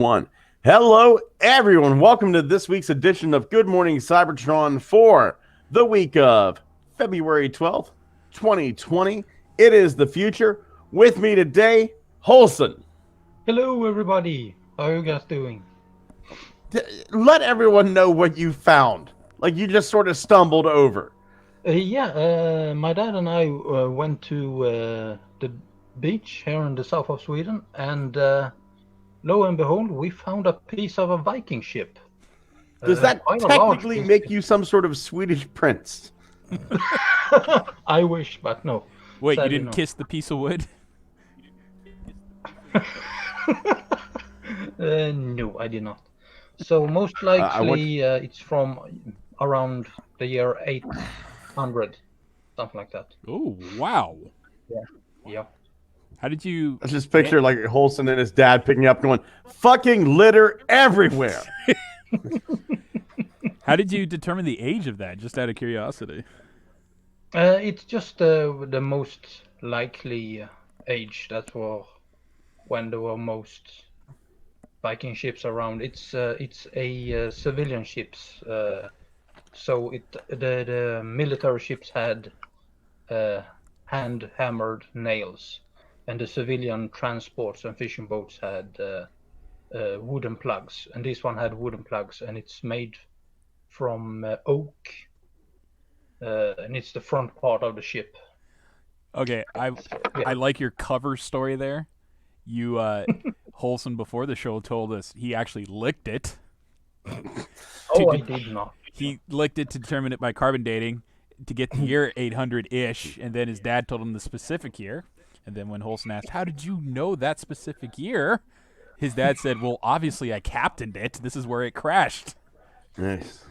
One. Hello, everyone. Welcome to this week's edition of Good Morning Cybertron for the week of February 12th, 2020. It is the future. With me today, Holson. Hello, everybody. How are you guys doing? Let everyone know what you found. Like you just sort of stumbled over. My dad and I went to the beach here in the south of Sweden, and lo and behold, we found a piece of a Viking ship. Does that Quite a large technically piece. make you some sort of Swedish prince? I wish, but no. Wait, you Sadly, didn't no. kiss the piece of wood? No, I did not. So most likely it's from around the year 800, something like that. Oh, wow. Yeah. How did you... I just picture like Holson and his dad picking up going, fucking litter everywhere. How did you determine the age of that, just out of curiosity? It's just the most likely age. That's when there were most Viking ships around. It's a civilian ships. So the military ships had hand hammered nails, and the civilian transports and fishing boats had wooden plugs. And this one had wooden plugs, and it's made from oak. And it's the front part of the ship. Okay, I like your cover story there. You, Holson, before the show, told us he actually licked it. I did not. He licked it to determine it by carbon dating to get the year 800-ish, and then his dad told him the specific year. And then when Holson asked, how did you know that specific year? His dad said, well, obviously I captained it. This is where it crashed. Nice.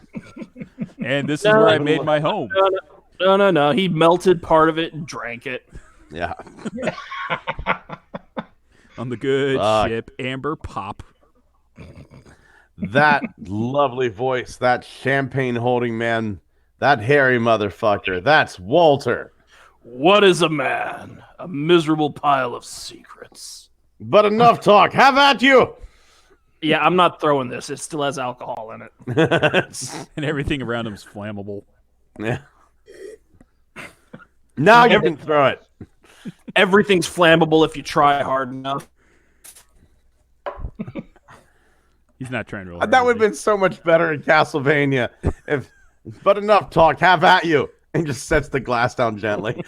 And this is where I made my home. No. He melted part of it and drank it. Yeah. On the good ship, Amber Pop. That lovely voice, that champagne holding man, that hairy motherfucker. That's Walter. What is a man? A miserable pile of secrets. But enough talk. Have at you. Yeah, I'm not throwing this. It still has alcohol in it. And everything around him is flammable. Yeah. Now you can throw it. Everything's flammable if you try hard enough. He's not trying real hard. That would have been so much better in Castlevania if. But enough talk. Have at you. And just sets the glass down gently.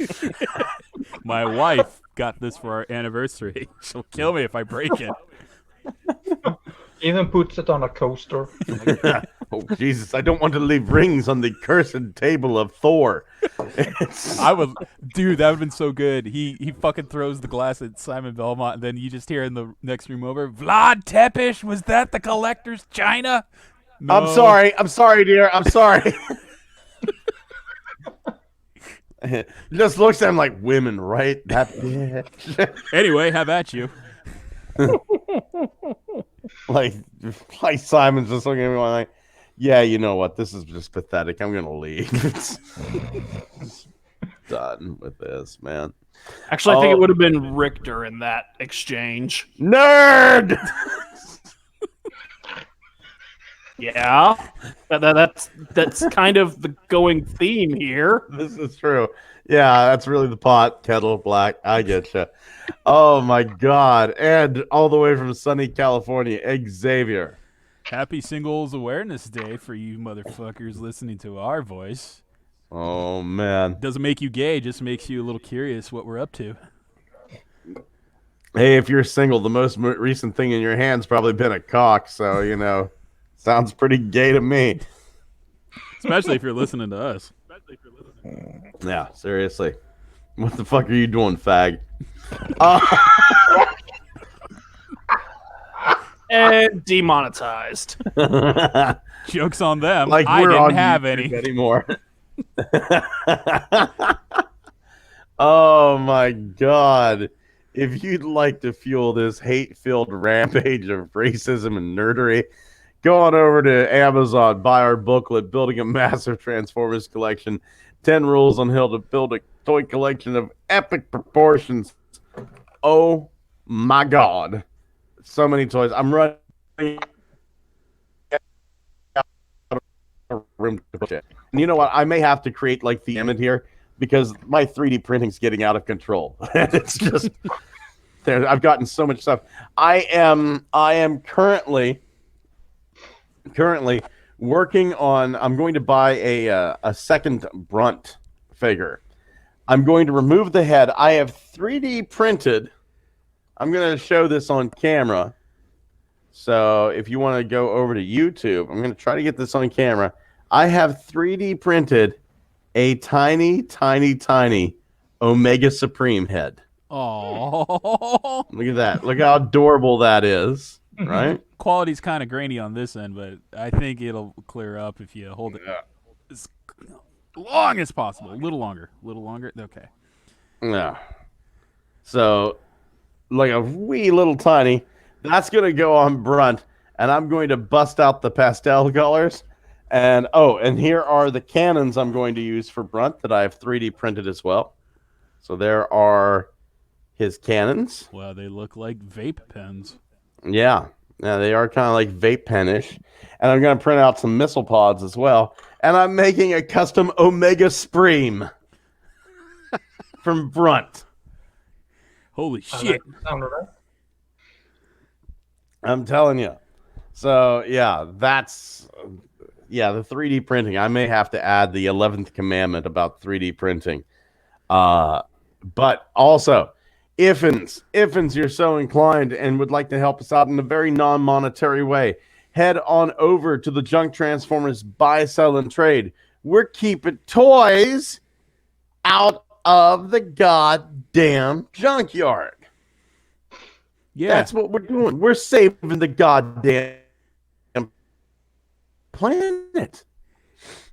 My wife got this for our anniversary. She'll kill me if I break it. Even puts it on a coaster. Oh, Jesus. I don't want to leave rings on the cursed table of Thor. That would have been so good. He fucking throws the glass at Simon Belmont, and then you just hear in the next room over, Vlad Tepes, was that the collector's china? No. I'm sorry, dear. I'm sorry. Just looks at him like women, right? That bitch. Anyway, have at you. like Simon's just looking at me like, yeah, you know what? This is just pathetic. I'm gonna leave. Done with this, man. Actually, I think it would have been Richter in that exchange. Nerd. Yeah, that's kind of the going theme here. This is true. Yeah, that's really the pot, kettle black. I get you. Oh my God! And all the way from sunny California, Xavier. Happy Singles Awareness Day for you motherfuckers listening to our voice. Oh man! Doesn't make you gay, just makes you a little curious what we're up to. Hey, if you're single, the most recent thing in your hand's probably been a cock. So you know, sounds pretty gay to me. Especially if you're listening to us. Yeah, seriously. What the fuck are you doing, fag? And demonetized. Joke's on them. Like I we're didn't on have YouTube any anymore. Oh my God. If you'd like to fuel this hate-filled rampage of racism and nerdery, go on over to Amazon, buy our booklet, Building a Massive Transformers Collection, 10 Rules on How to Build a Toy Collection of Epic Proportions. Oh my God. So many toys. I'm running room to put it. And you know what? I may have to create like the image here because my 3D printing's getting out of control. It's just there. I've gotten so much stuff. I am currently working on. I'm going to buy a second Brunt figure. I'm going to remove the head. I have 3D printed. I'm going to show this on camera. So if you want to go over to YouTube, I'm going to try to get this on camera. I have 3D printed a tiny, tiny, tiny Omega Supreme head. Oh, Look at that. Look how adorable that is, right? quality's kind of grainy on this end, but I think it'll clear up if you hold it as long as possible. A little longer. Okay. Yeah. So, like a wee little tiny. That's going to go on Brunt, and I'm going to bust out the pastel colors. And here are the cannons I'm going to use for Brunt that I have 3D printed as well. So there are his cannons. Wow, they look like vape pens. Yeah, they are kind of like vape pen-ish. And I'm going to print out some missile pods as well. And I'm making a custom Omega Supreme from Brunt. Holy shit. I'm telling you. So, yeah, that's... Yeah, the 3D printing. I may have to add the 11th commandment about 3D printing. But also, if you're so inclined and would like to help us out in a very non-monetary way, head on over to the Junk Transformers Buy, Sell, and Trade. We're keeping toys out of the goddamn junkyard. Yeah. That's what we're doing. We're saving the goddamn planet.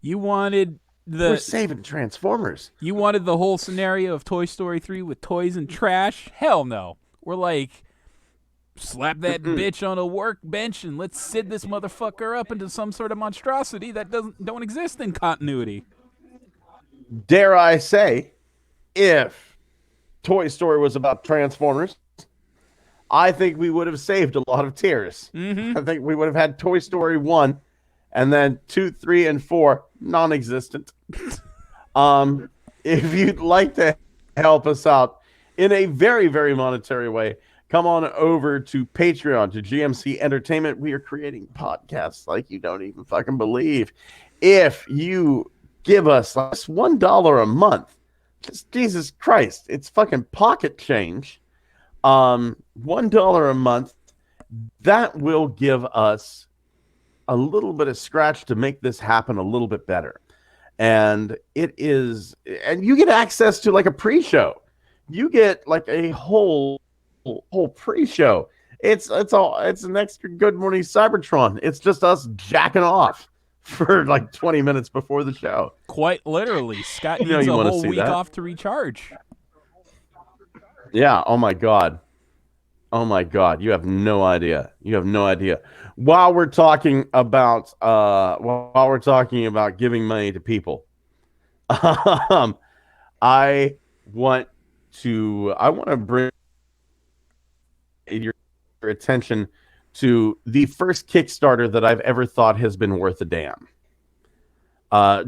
We're saving Transformers. You wanted the whole scenario of Toy Story 3 with toys and trash? Hell no. We're like, slap that bitch on a workbench and let's sit this motherfucker up into some sort of monstrosity that don't exist in continuity. Dare I say, if Toy Story was about Transformers, I think we would have saved a lot of tears. Mm-hmm. I think we would have had Toy Story 1, and then 2, 3, and 4, non-existent. If you'd like to help us out in a very, very monetary way, come on over to Patreon, to GMC Entertainment. We are creating podcasts like you don't even fucking believe. If you give us like $1 a month, just Jesus Christ, it's fucking pocket change. $1 a month, that will give us a little bit of scratch to make this happen a little bit better. And you get access to like a pre-show. You get like a whole pre-show. It's an extra Good Morning Cybertron. It's just us jacking off for like 20 minutes before the show. Quite literally. Scott You know needs you a wanna whole see week that. off to recharge. Yeah. Oh my God. You have no idea. While we're talking about giving money to people, I want to bring your attention to the first Kickstarter that I've ever thought has been worth a damn.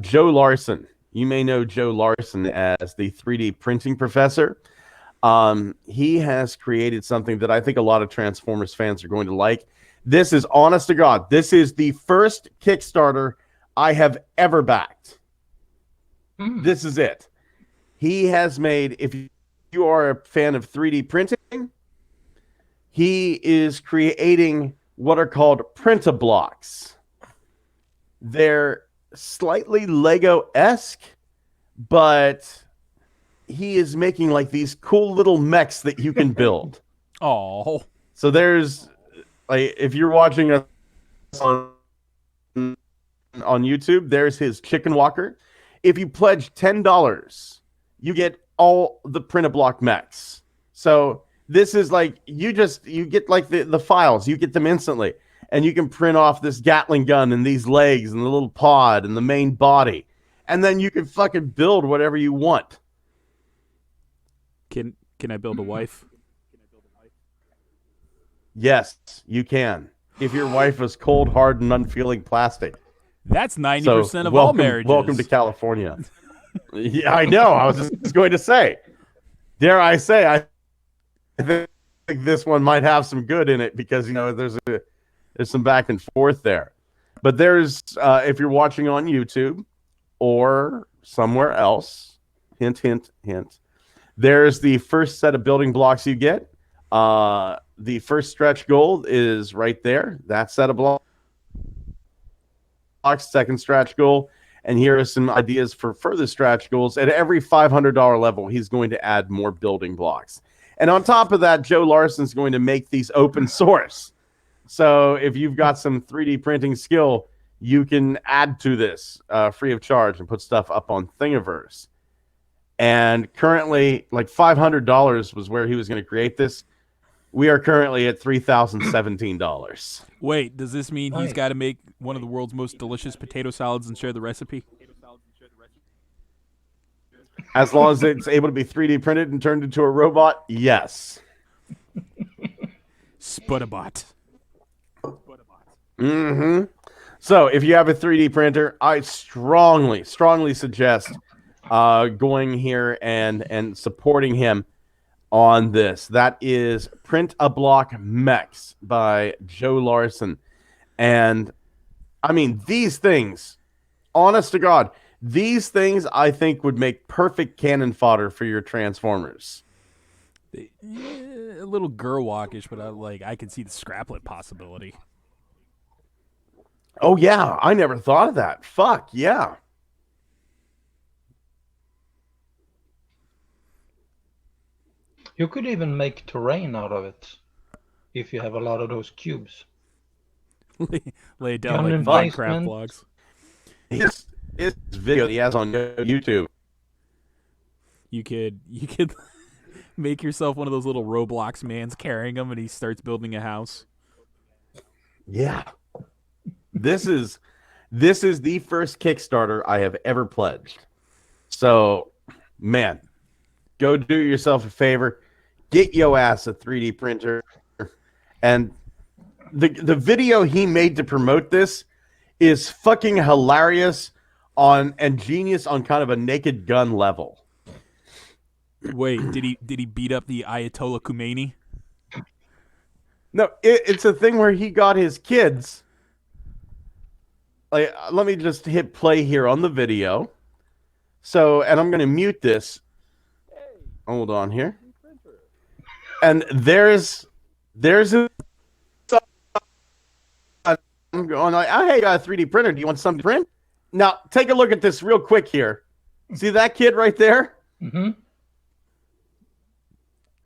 Joe Larson. You may know Joe Larson as the 3D printing professor. He has created something that I think a lot of Transformers fans are going to like. This is, honest to God, this is the first Kickstarter I have ever backed. This is it. He has made, if you are a fan of 3D printing, he is creating what are called print-a-blocks. They're slightly Lego-esque, but he is making like these cool little mechs that you can build. Oh. So there's, like, if you're watching us on YouTube, there's his chicken walker. If you pledge $10, you get all the print-a-block mechs. So this is like, you get like the files, you get them instantly, and you can print off this Gatling gun and these legs and the little pod and the main body, and then you can fucking build whatever you want. Can I build a wife? Yes, you can. if your wife is cold, hard, and unfeeling plastic. That's So 90% of all marriages. welcome to California. Yeah, I know. I was just going to say. Dare I say, I think this one might have some good in it because there's some back and forth there. But there's if you're watching on YouTube or somewhere else, hint, hint, hint. There's the first set of building blocks you get. The first stretch goal is right there. That set of blocks. Second stretch goal. And here are some ideas for further stretch goals. At every $500 level, he's going to add more building blocks. And on top of that, Joe Larson's going to make these open source. So if you've got some 3D printing skill, you can add to this free of charge and put stuff up on Thingiverse. And currently, like $500 was where he was going to create this. We are currently at $3,017. Wait, does this mean he's got to make one of the world's most delicious potato salads and share the recipe? As long as it's able to be 3D printed and turned into a robot, yes. Spudabot. Mm-hmm. So if you have a 3D printer, I strongly suggest going here and supporting him on this. That is Print a Block Mechs by Joe Larson. And I mean, these things, honest to God, these things I think would make perfect cannon fodder for your Transformers. A little Gerwalkish, but I could see the scraplet possibility. Oh yeah, I never thought of that. Fuck yeah. You could even make terrain out of it if you have a lot of those cubes. Lay it down Gun like emplacement. Minecraft vlogs. His video he has on YouTube. You could make yourself one of those little Roblox mans carrying him, and he starts building a house. Yeah. This is the first Kickstarter I have ever pledged. So, man, go do yourself a favor. Get your ass a 3D printer. And the video he made to promote this is fucking hilarious and genius on kind of a Naked Gun level. Wait, did he beat up the Ayatollah Khomeini? No, it's a thing where he got his kids. Like, let me just hit play here on the video. So, and I'm going to mute this. Hold on here. And there's a. I'm going like, oh, hey, you got a 3D printer. Do you want something to print? Now, take a look at this real quick here. See that kid right there? Mm-hmm.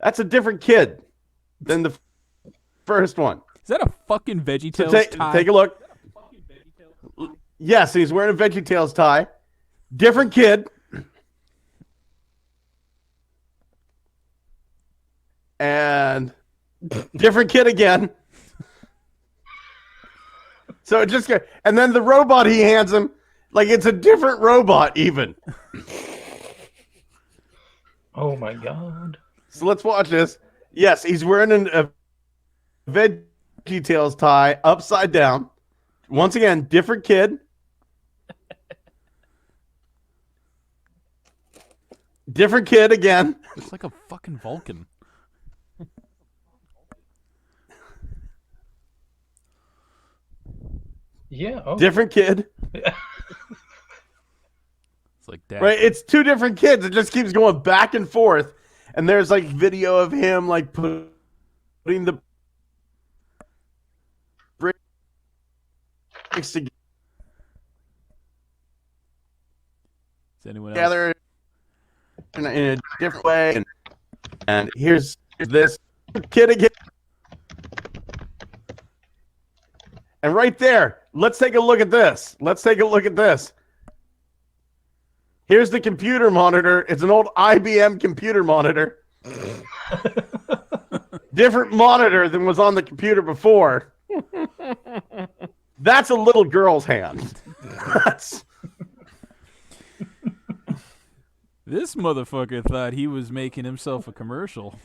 That's a different kid than the first one. Is that a fucking VeggieTales So tie? take a look. Yes, he's wearing a VeggieTales tie. Different kid. And different kid again. So it just and then the robot he hands him, like it's a different robot even. Oh my god. So let's watch this. Yes, he's wearing a VeggieTales tie upside down. Once again, different kid. Different kid again. Looks like a fucking Vulcan. Yeah. Oh. Different kid. It's like Dad. Right? It's two different kids. It just keeps going back and forth. And there's like video of him like putting the bricks Is anyone else? together in a different way. And here's this kid again. And right there, let's take a look at this. Let's take a look at this. Here's the computer monitor. It's an old IBM computer monitor. Different monitor than was on the computer before. That's a little girl's hand. This motherfucker thought he was making himself a commercial.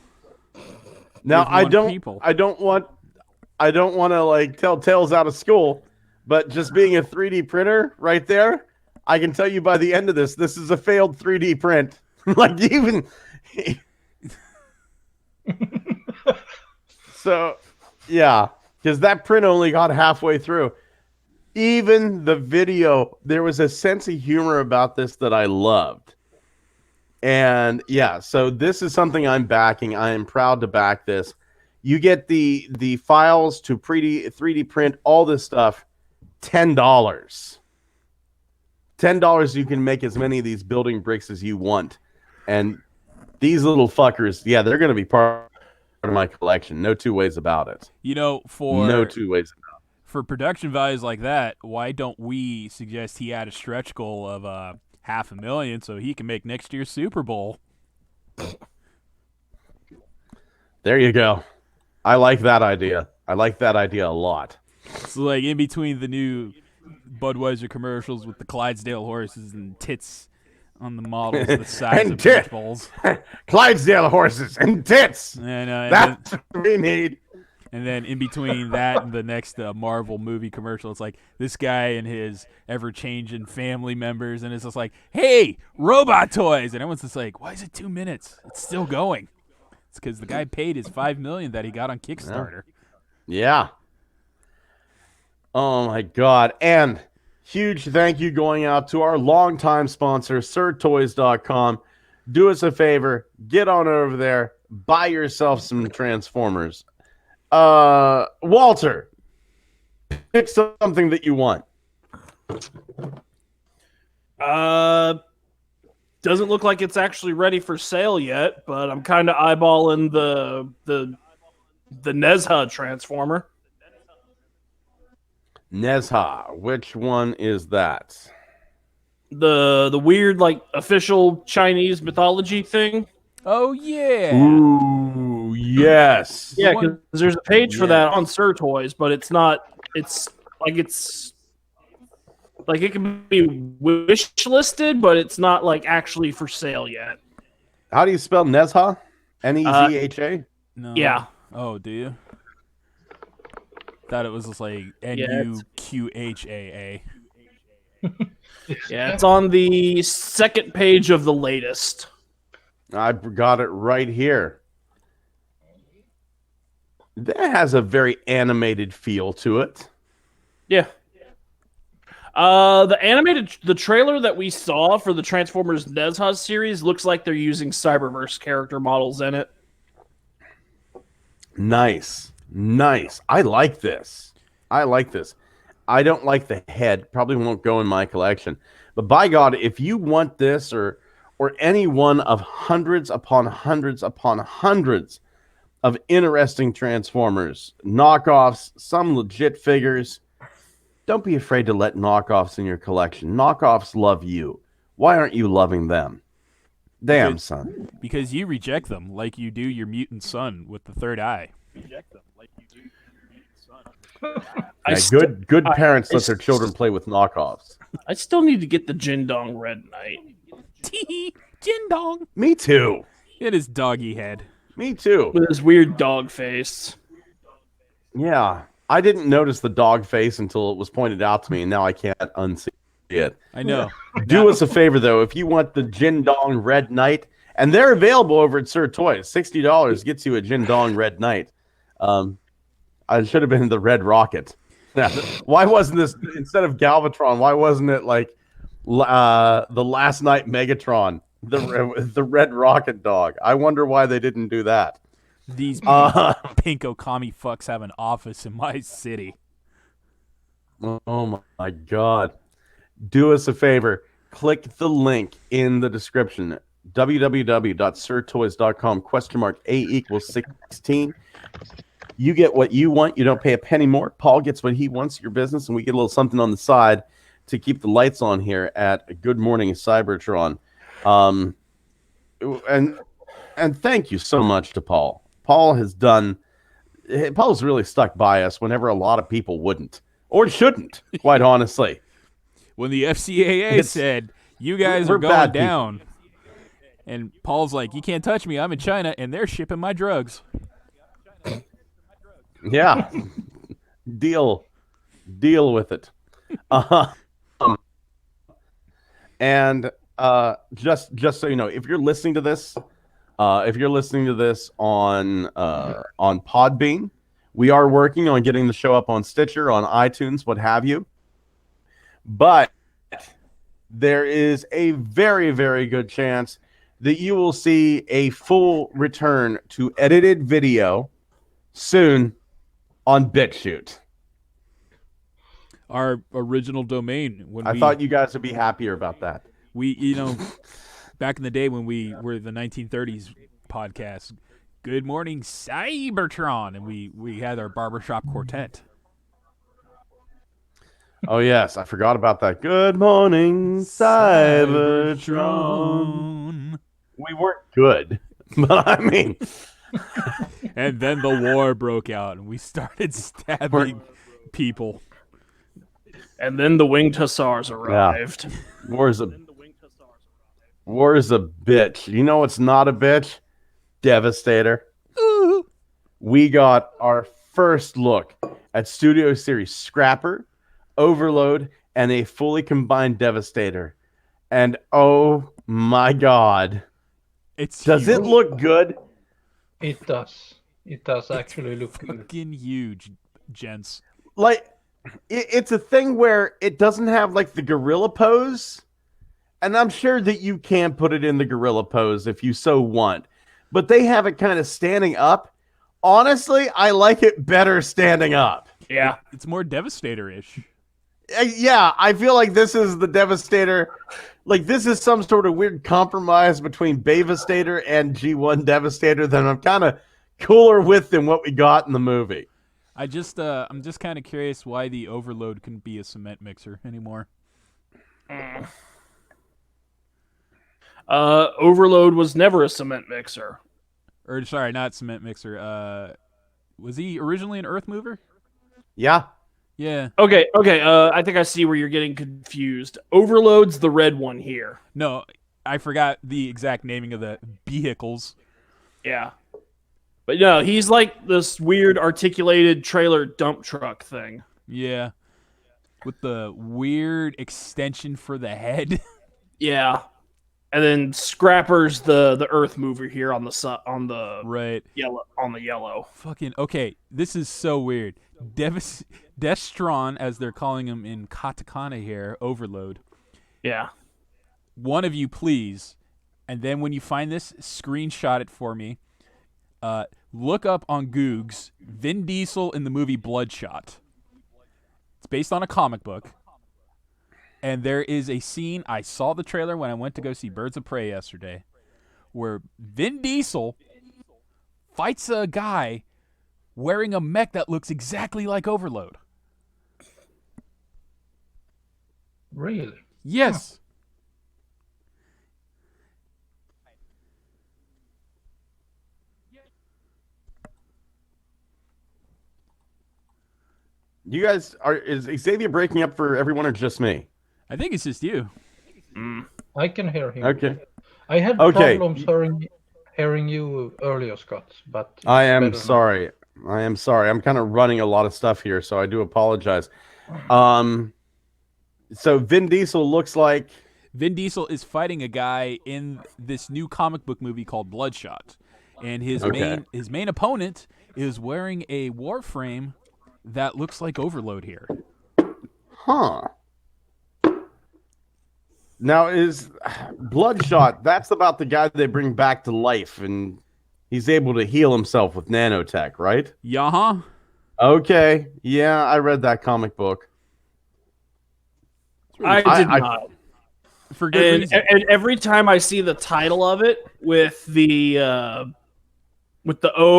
Now With one people. I don't want I don't want to like tell tales out of school, but just being a 3D printer right there, I can tell you by the end of this is a failed 3D print. Like even so, yeah, because that print only got halfway through. Even the video, there was a sense of humor about this that I loved. And yeah, so this is something I'm backing. I am proud to back this. You get the files to 3D print all this stuff, $10. $10, you can make as many of these building bricks as you want. And these little fuckers, yeah, they're going to be part of my collection. No two ways about it. You know, No two ways about it. For production values like that, why don't we suggest he had a stretch goal of $500,000 so he can make next year's Super Bowl? There you go. I like that idea. I like that idea a lot. So, like, in between the new Budweiser commercials with the Clydesdale horses and tits on the models the size And of beach bowls. Clydesdale horses and tits. And, That's what we need. And then in between that and the next Marvel movie commercial, it's like this guy and his ever-changing family members, and it's just like, hey, robot toys! And everyone's just like, why is it 2 minutes? It's still going. It's because the guy paid his $5 million that he got on Kickstarter. Yeah. Oh, my God. And huge thank you going out to our longtime sponsor, SirToys.com. Do us a favor. Get on over there. Buy yourself some Transformers. Walter, pick something that you want. Doesn't look like it's actually ready for sale yet, but I'm kind of eyeballing the Nezha Transformer. Nezha, which one is that? The weird like official Chinese mythology thing. Oh, yeah. Ooh, yes. Yeah, because there's a page for that on Sir Toys, but it's not. It's like it can be wish listed, but it's not like actually for sale yet. How do you spell Nezha? Nezha? No. Yeah. Oh, do you? Thought it was just like Nuqhaa. Yeah, it's on the second page of the latest. I got it right here. That has a very animated feel to it. Yeah. The trailer that we saw for the Transformers Nezha series looks like they're using Cyberverse character models in it. Nice. I like this. I don't like the head. Probably won't go in my collection. But by God, if you want this or any one of hundreds upon hundreds upon hundreds of interesting Transformers, knockoffs, some legit figures, don't be afraid to let knockoffs in your collection. Knockoffs love you. Why aren't you loving them? Damn, son. Because you reject them like you do your mutant son with the third eye. Good parents let their children play with knockoffs. I still need to get the Jindong Red Knight. Jin Dong. Me too. It is doggy head. Me too. With his weird dog face. Yeah. I didn't notice the dog face until it was pointed out to me, and now I can't unsee it. I know. Do us a favor, though. If you want the Jindong Red Knight, and they're available over at Sir Toys, $60 gets you a Jindong Red Knight. I should have been the Red Rocket. Why wasn't this, instead of Galvatron, why wasn't it like the Last Night Megatron, the Red Rocket dog? I wonder why they didn't do that. These pinko commie fucks have an office in my city. Oh my God. Do us a favor. Click the link in the description. www.sirtoys.com *A=16. You get what you want. You don't pay a penny more. Paul gets what he wants, your business, and we get a little something on the side to keep the lights on here at Good Morning Cybertron. And thank you so much to Paul. Paul's really stuck by us whenever a lot of people wouldn't or shouldn't, quite honestly. When the FCAA said, you guys are going down, and Paul's like, you can't touch me, I'm in China, and they're shipping my drugs. Yeah. deal with it. Um, and just so you know, if you're listening to this, on Podbean, we are working on getting the show up on Stitcher, on iTunes, what have you. But there is a very, very good chance that you will see a full return to edited video soon on BitChute. Our original domain. When I we thought you guys would be happier about that. back in the day when we were the 1930s podcast. Good morning, Cybertron, and we had our barbershop quartet. Oh yes, I forgot about that. Good morning, Cybertron. Cybertron. We weren't good, but I mean, And then the war broke out, and we started stabbing people. And then the winged hussars arrived. war is a bitch. You know what's not a bitch? Devastator. Ooh. We got our first look at Studio Series Scrapper, Overload, and a fully combined Devastator. And oh my god. Does it look good? It does. It does actually look good. Fucking huge, gents. Like, it's a thing where it doesn't have like the gorilla pose. And I'm sure that you can put it in the gorilla pose if you so want. But they have it kind of standing up. Honestly, I like it better standing up. Yeah. It's more Devastator-ish. Yeah, I feel like this is the Devastator. Like, this is some sort of weird compromise between Bavistator and G1 Devastator that I'm kind of cooler with than what we got in the movie. I'm just kind of curious why the Overload couldn't be a cement mixer anymore. Overload was never a cement mixer. Or sorry, not cement mixer. Was he originally an earth mover? Yeah. Yeah. Okay. I think I see where you're getting confused. Overload's the red one here. No, I forgot the exact naming of the vehicles. Yeah. But no, he's like this weird articulated trailer dump truck thing. Yeah. With the weird extension for the head. Yeah. And then Scrapper's the earth mover here on the Right. yellow. Fucking okay. This is so weird. Destron, as they're calling him in katakana here, Overload. Yeah. One of you, please, and then when you find this, screenshot it for me. Look up on Googs Vin Diesel in the movie Bloodshot. It's based on a comic book. And there is a scene, I saw the trailer when I went to go see Birds of Prey yesterday, where Vin Diesel fights a guy wearing a mech that looks exactly like Overload. Really? Yes. You guys is Xavier breaking up for everyone or just me? I think it's just you. I can hear him. Okay. I had problems hearing you earlier, Scott, but I am better now. sorry. I'm kind of running a lot of stuff here, so I do apologize. So Vin Diesel looks like Vin Diesel is fighting a guy in this new comic book movie called Bloodshot. And his main opponent is wearing a Warframe that looks like Overload here. Huh. Now is Bloodshot, that's about the guy they bring back to life and he's able to heal himself with nanotech, right? Yeah. Okay. Yeah, I read that comic book. I did not. For good reason. And every time I see the title of it with the O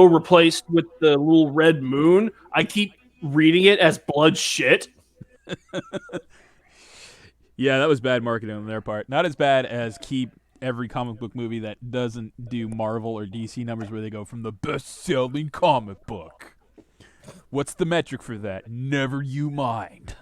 replaced with the little red moon, I keep reading it as blood shit. Yeah, that was bad marketing on their part. Not as bad as keep every comic book movie that doesn't do Marvel or DC numbers where they go from the best-selling comic book. What's the metric for that? Never you mind.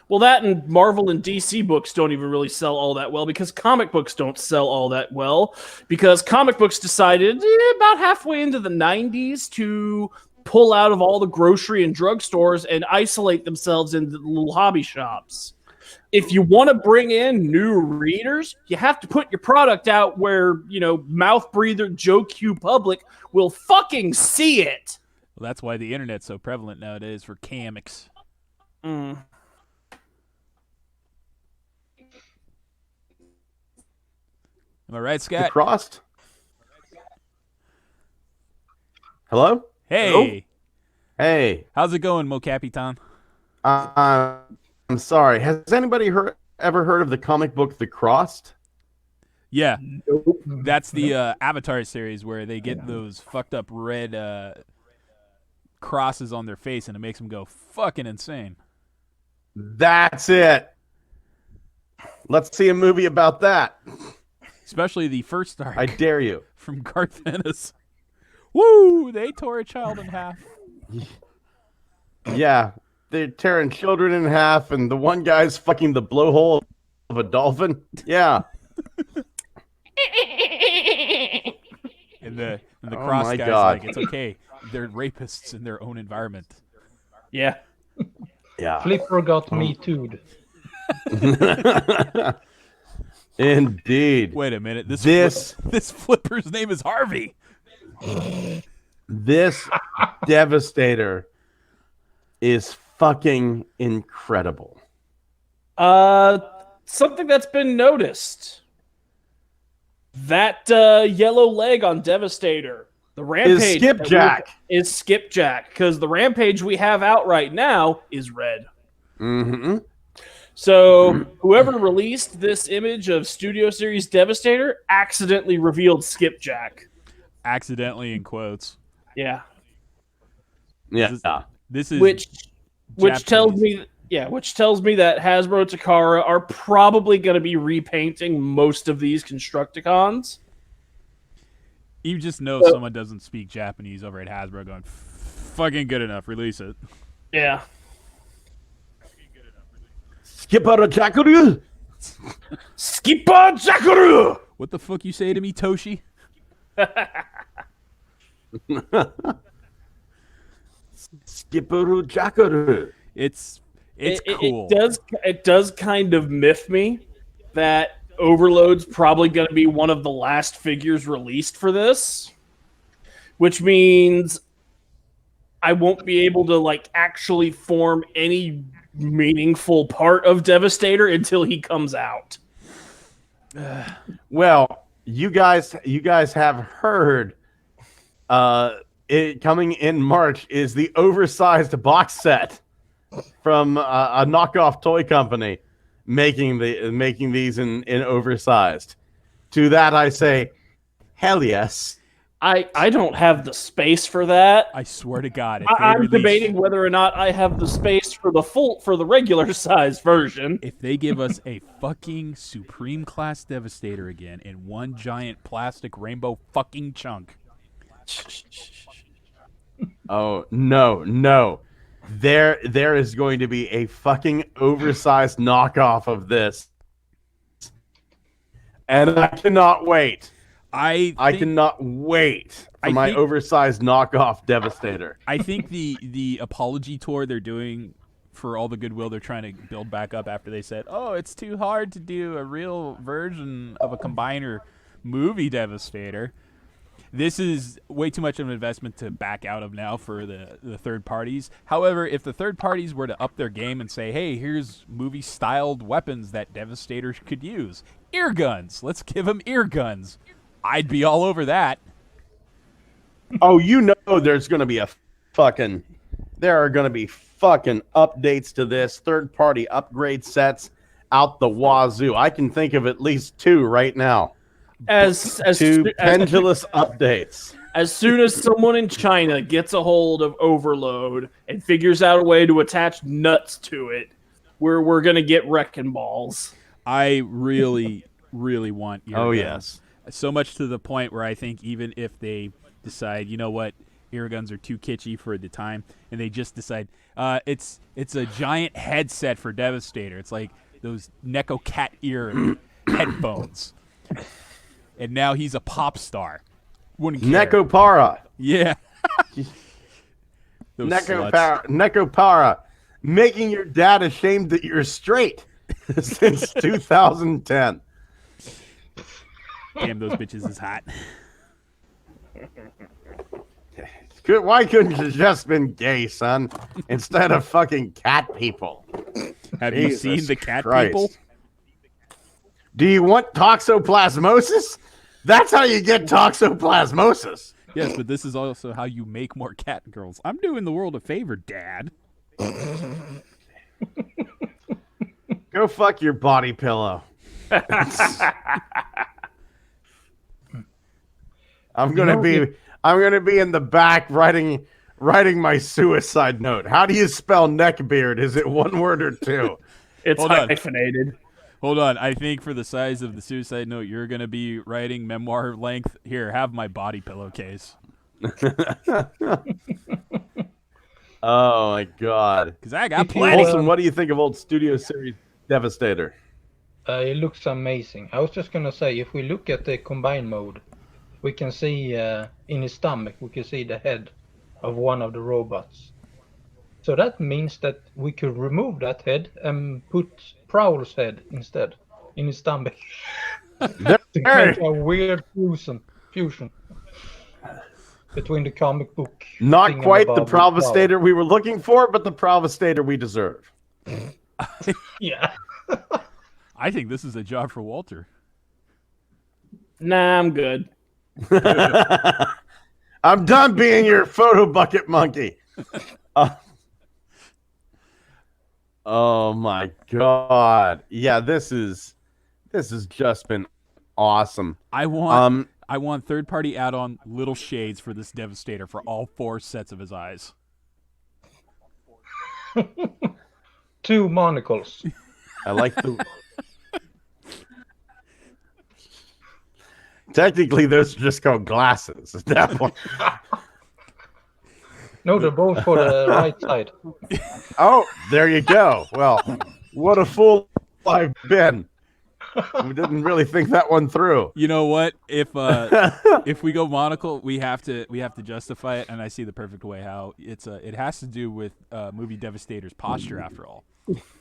Well, that and Marvel and DC books don't even really sell all that well because comic books don't sell all that well because comic books decided about halfway into the 90s to pull out of all the grocery and drugstores and isolate themselves into the little hobby shops. If you want to bring in new readers, you have to put your product out where, mouth breather Joe Q public will fucking see it. Well, that's why the internet's so prevalent nowadays for comics. Mm. Am I right, The Scott? Crossed. Hello? Hey, Hello? Hey, how's it going, Mo Capitan? I'm sorry. Has anybody ever heard of the comic book The Crossed? Yeah, Nope. that's the Avatar series where they get those fucked up red crosses on their face and it makes them go fucking insane. That's it. Let's see a movie about that. Especially the first arc I dare you. from Garth Ennis. Woo! They tore a child in half. Yeah, they're tearing children in half, and the one guy's fucking the blowhole of a dolphin. Yeah. And the Oh cross my guy's God. like, it's okay. They're rapists in their own environment. Yeah. Yeah. Flipper got me too'd. Indeed. Wait a minute. This Flipper's name is Harvey. this Devastator is fucking incredible. Something that's been noticed. That yellow leg on Devastator, the Rampage Skipjack. is Skipjack, because the Rampage we have out right now is red. Mm-hmm. So whoever released this image of Studio Series Devastator accidentally revealed Skipjack. Accidentally in quotes. Yeah. Yeah. This is Which tells Japanese. me that Hasbro Takara are probably going to be repainting most of these Constructicons. You just know someone doesn't speak Japanese over at Hasbro going, fucking good enough, release it. Yeah. Skipper Jackaroo. Skipper Jackaroo! What the fuck you say to me, Toshi? Skipper Jackaroo. It's cool. It does kind of miff me that Overload's probably going to be one of the last figures released for this, which means I won't be able to actually form any meaningful part of Devastator until he comes out. Well, you guys have heard it coming in March is the oversized box set from a knockoff toy company making these in oversized. To that I say, hell yes. I don't have the space for that. I swear to God, if I'm debating whether or not I have the space for the regular size version. if they give us a fucking Supreme Class Devastator again in one giant plastic rainbow fucking chunk. Oh no. There is going to be a fucking oversized knockoff of this. And I cannot wait. I cannot wait for my oversized knockoff Devastator. I think the apology tour they're doing for all the goodwill they're trying to build back up after they said, oh, it's too hard to do a real version of a combiner movie Devastator. This is way too much of an investment to back out of now for the third parties. However, if the third parties were to up their game and say, hey, here's movie-styled weapons that Devastator could use. Ear guns. Let's give him ear guns. I'd be all over that. Oh, there's going to be there are going to be fucking updates to this, third-party upgrade sets out the wazoo. I can think of at least 2 right now. Pendulous updates. As soon as someone in China gets a hold of Overload and figures out a way to attach nuts to it, we're gonna get wrecking balls. I really, really want ear Oh, guns. yes. So much to the point where I think even if they decide, you know what, ear guns are too kitschy for the time, and they just decide it's a giant headset for Devastator. It's like those Neko cat ear headphones. And now he's a pop star. Wouldn't care. Nekopara. Yeah. Those sluts. Nekopara, making your dad ashamed that you're straight since 2010. Damn, those bitches is hot. Why couldn't you just been gay, son, instead of fucking cat people? Have Jesus you seen the cat Christ. people? Do you want toxoplasmosis? That's how you get toxoplasmosis. Yes, but this is also how you make more cat girls. I'm doing the world a favor, Dad. Go fuck your body pillow. I'm gonna be in the back writing my suicide note. How do you spell neckbeard? Is it one word or two? It's Hold on. hyphenated. Hold on. I think for the size of the suicide note, you're going to be writing memoir length. Here, have my body pillowcase. Oh my god. Because I got If you- plenty. Olsen, what do you think of old Studio Series Devastator? It looks amazing. I was just gonna say, if we look at the combine mode, we can see in his stomach, we can see the head of one of the robots. So that means that we could remove that head and put Prowl's head instead in his stomach. To make a weird fusion between the comic book. Not thing quite the and Prowl. Provastator we were looking for, but the Provastator we deserve. Yeah. I think this is a job for Walter. Nah, I'm good. I'm done being your photo bucket monkey. Oh my god. Yeah, this has just been awesome. I want third-party add-on little shades for this Devastator for all 4 sets of his eyes. 2 monocles. I like the Technically those are just called glasses at that point. No, they're both for the right side. Oh, there you go. Well, what a fool I've been. We didn't really think that one through. You know what? If we go monocle, we have to justify it, and I see the perfect way how it has to do with movie Devastator's posture. After all,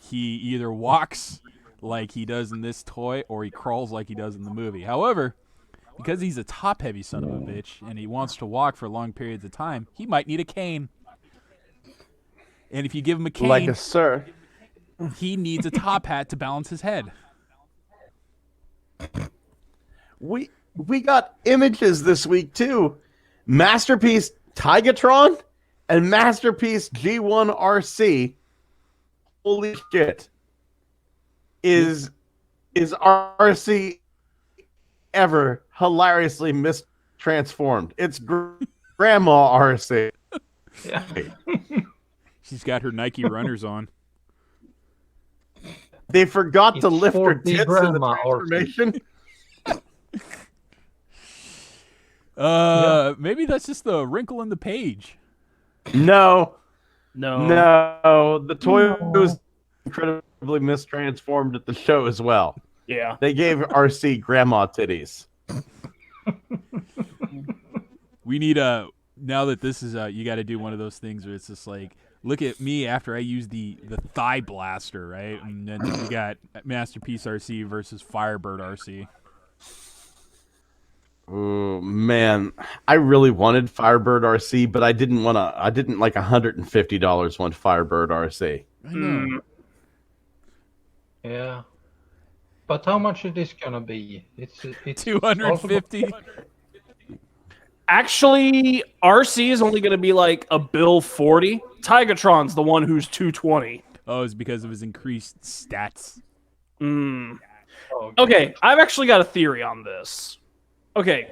he either walks like he does in this toy, or he crawls like he does in the movie. However, because he's a top-heavy son of a bitch, and he wants to walk for long periods of time, he might need a cane. And if you give him a cane, Like a sir. he needs a top hat to balance his head. We got images this week too. Masterpiece Tigatron and Masterpiece G1 RC. Holy shit. Is RC ever hilariously mistransformed? It's Grandma RC. Yeah. She's got her Nike runners on. They forgot to It's lift her 4D tits in the Grandma RC. transformation. Maybe that's just the wrinkle in the page. No. No. The toy was incredibly mistransformed at the show as well. Yeah. They gave RC grandma titties. We need now that this is you got to do one of those things where it's just like, look at me after I use the thigh blaster, right? And then we got Masterpiece RC versus Firebird RC. Oh man, I really wanted Firebird RC, but I didn't like $150 want Firebird RC. I know. Yeah. But how much is this gonna be? It's 250. Actually, RC is only going to be like a bill 40. Tigatron's the one who's 220. Oh, it's because of his increased stats. Okay, I've actually got a theory on this. Okay,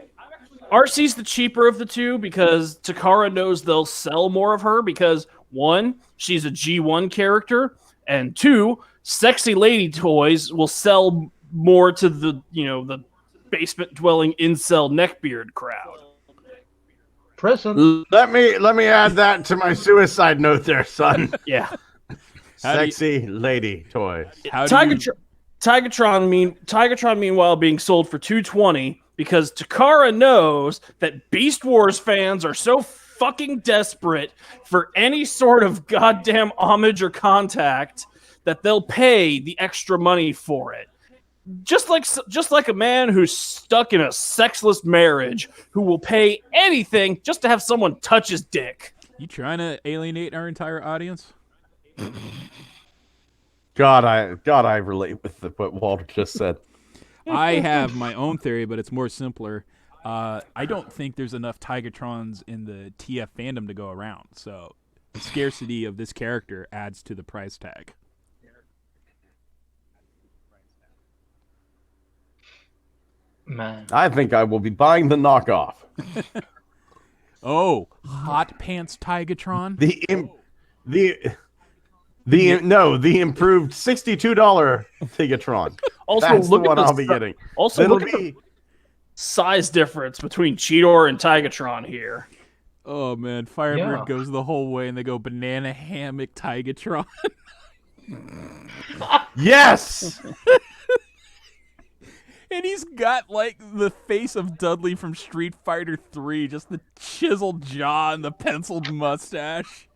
RC's the cheaper of the two because Takara knows they'll sell more of her because, 1, she's a G1 character, and 2, sexy lady toys will sell more to the, the basement-dwelling incel neckbeard crowd. Present. Let me add that to my suicide note there, son. Yeah. Sexy lady toys. How do you, Tigatron, meanwhile, being sold for $220 because Takara knows that Beast Wars fans are so fucking desperate for any sort of goddamn homage or contact that they'll pay the extra money for it. Just like a man who's stuck in a sexless marriage who will pay anything just to have someone touch his dick. You trying to alienate our entire audience? God, I relate with what Walter just said. I have my own theory, but it's more simpler. I don't think there's enough Tigatrons in the TF fandom to go around, so the scarcity of this character adds to the price tag. Man. I think I will be buying the knockoff. Oh, Hot Pants Tigatron? The improved $62 Tigatron. Also, That's look the one at I'll be getting. Also, It'll look at be the size difference between Cheetor and Tigatron here. Oh, man. Firebird Yeah. goes the whole way, and they go Banana Hammock Tigatron. yes. And he's got, like, the face of Dudley from Street Fighter 3, just the chiseled jaw and the penciled mustache.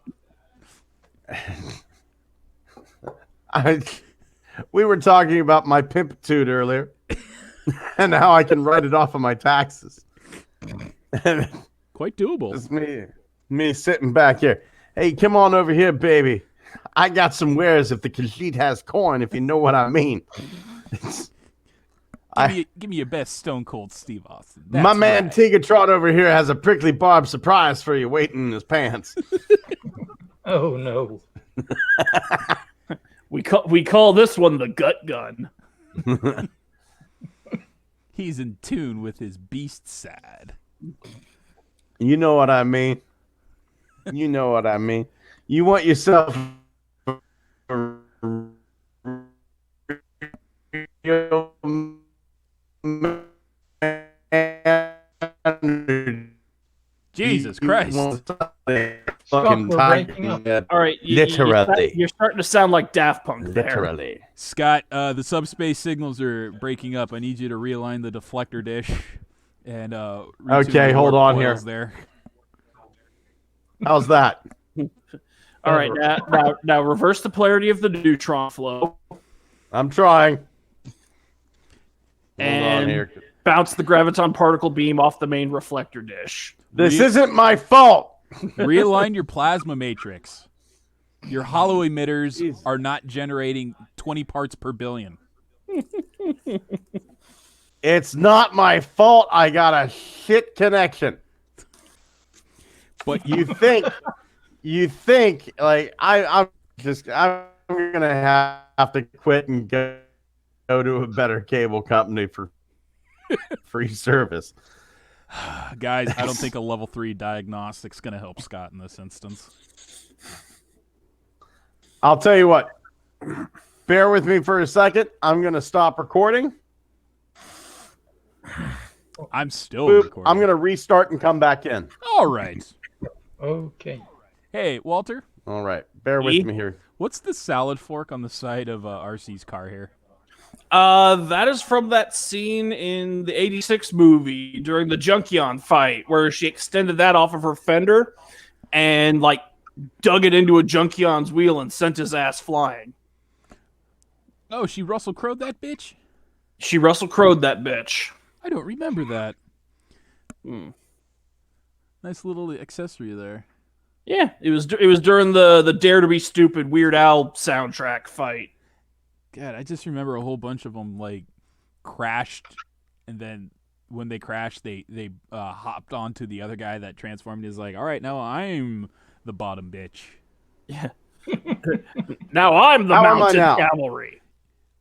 We were talking about my pimpitude earlier, and how I can write it off of my taxes. Quite doable. It's me sitting back here. Hey, come on over here, baby. I got some wares if the Khajiit has corn, if you know what I mean. Give me your best Stone Cold Steve Austin. My That's man right. Tigatron over here has a prickly barb surprise for you waiting in his pants. Oh no. We call this one the gut gun. He's in tune with his beast sad. You know what I mean. You know what I mean. You want yourself a real Jesus Christ. Scott, we're breaking up. All right, Literally. you're starting to sound like Daft Punk there. Literally. Scott, the subspace signals are breaking up. I need you to realign the deflector dish and retune Okay, the hold warp on coils here. There. How's that? All right, now reverse the polarity of the neutron flow I'm trying. Hold on and here. bounce the graviton particle beam off the main reflector dish. This isn't my fault. Realign your plasma matrix. Your hollow emitters Jeez. are not generating 20 parts per billion. It's not my fault. I got a shit connection. But You think like I'm gonna have to quit and go to a better cable company for free service. guys, I don't think a level 3 diagnostic's going to help Scott in this instance. I'll tell you what. Bear with me for a second. I'm gonna stop recording. I'm still Boop. recording. I'm gonna restart and come back in. All right. Okay. Hey, Walter, All right. Bear with me here. what's the salad fork on the side of RC's car here? That is from that scene in the 86 movie during the Junkion fight where she extended that off of her fender and like dug it into a Junkion's wheel and sent his ass flying. Oh, she Russell Crowe'd that bitch? She Russell Crowe'd that bitch. I don't remember that. Hmm. Nice little accessory there. Yeah, it was during the Dare to Be Stupid Weird Al soundtrack fight. God, I just remember a whole bunch of them like crashed, and then when they crashed, they hopped onto the other guy that transformed. Is like, all right, now I'm the bottom bitch, Yeah. Now I'm the How am I mounted now? cavalry.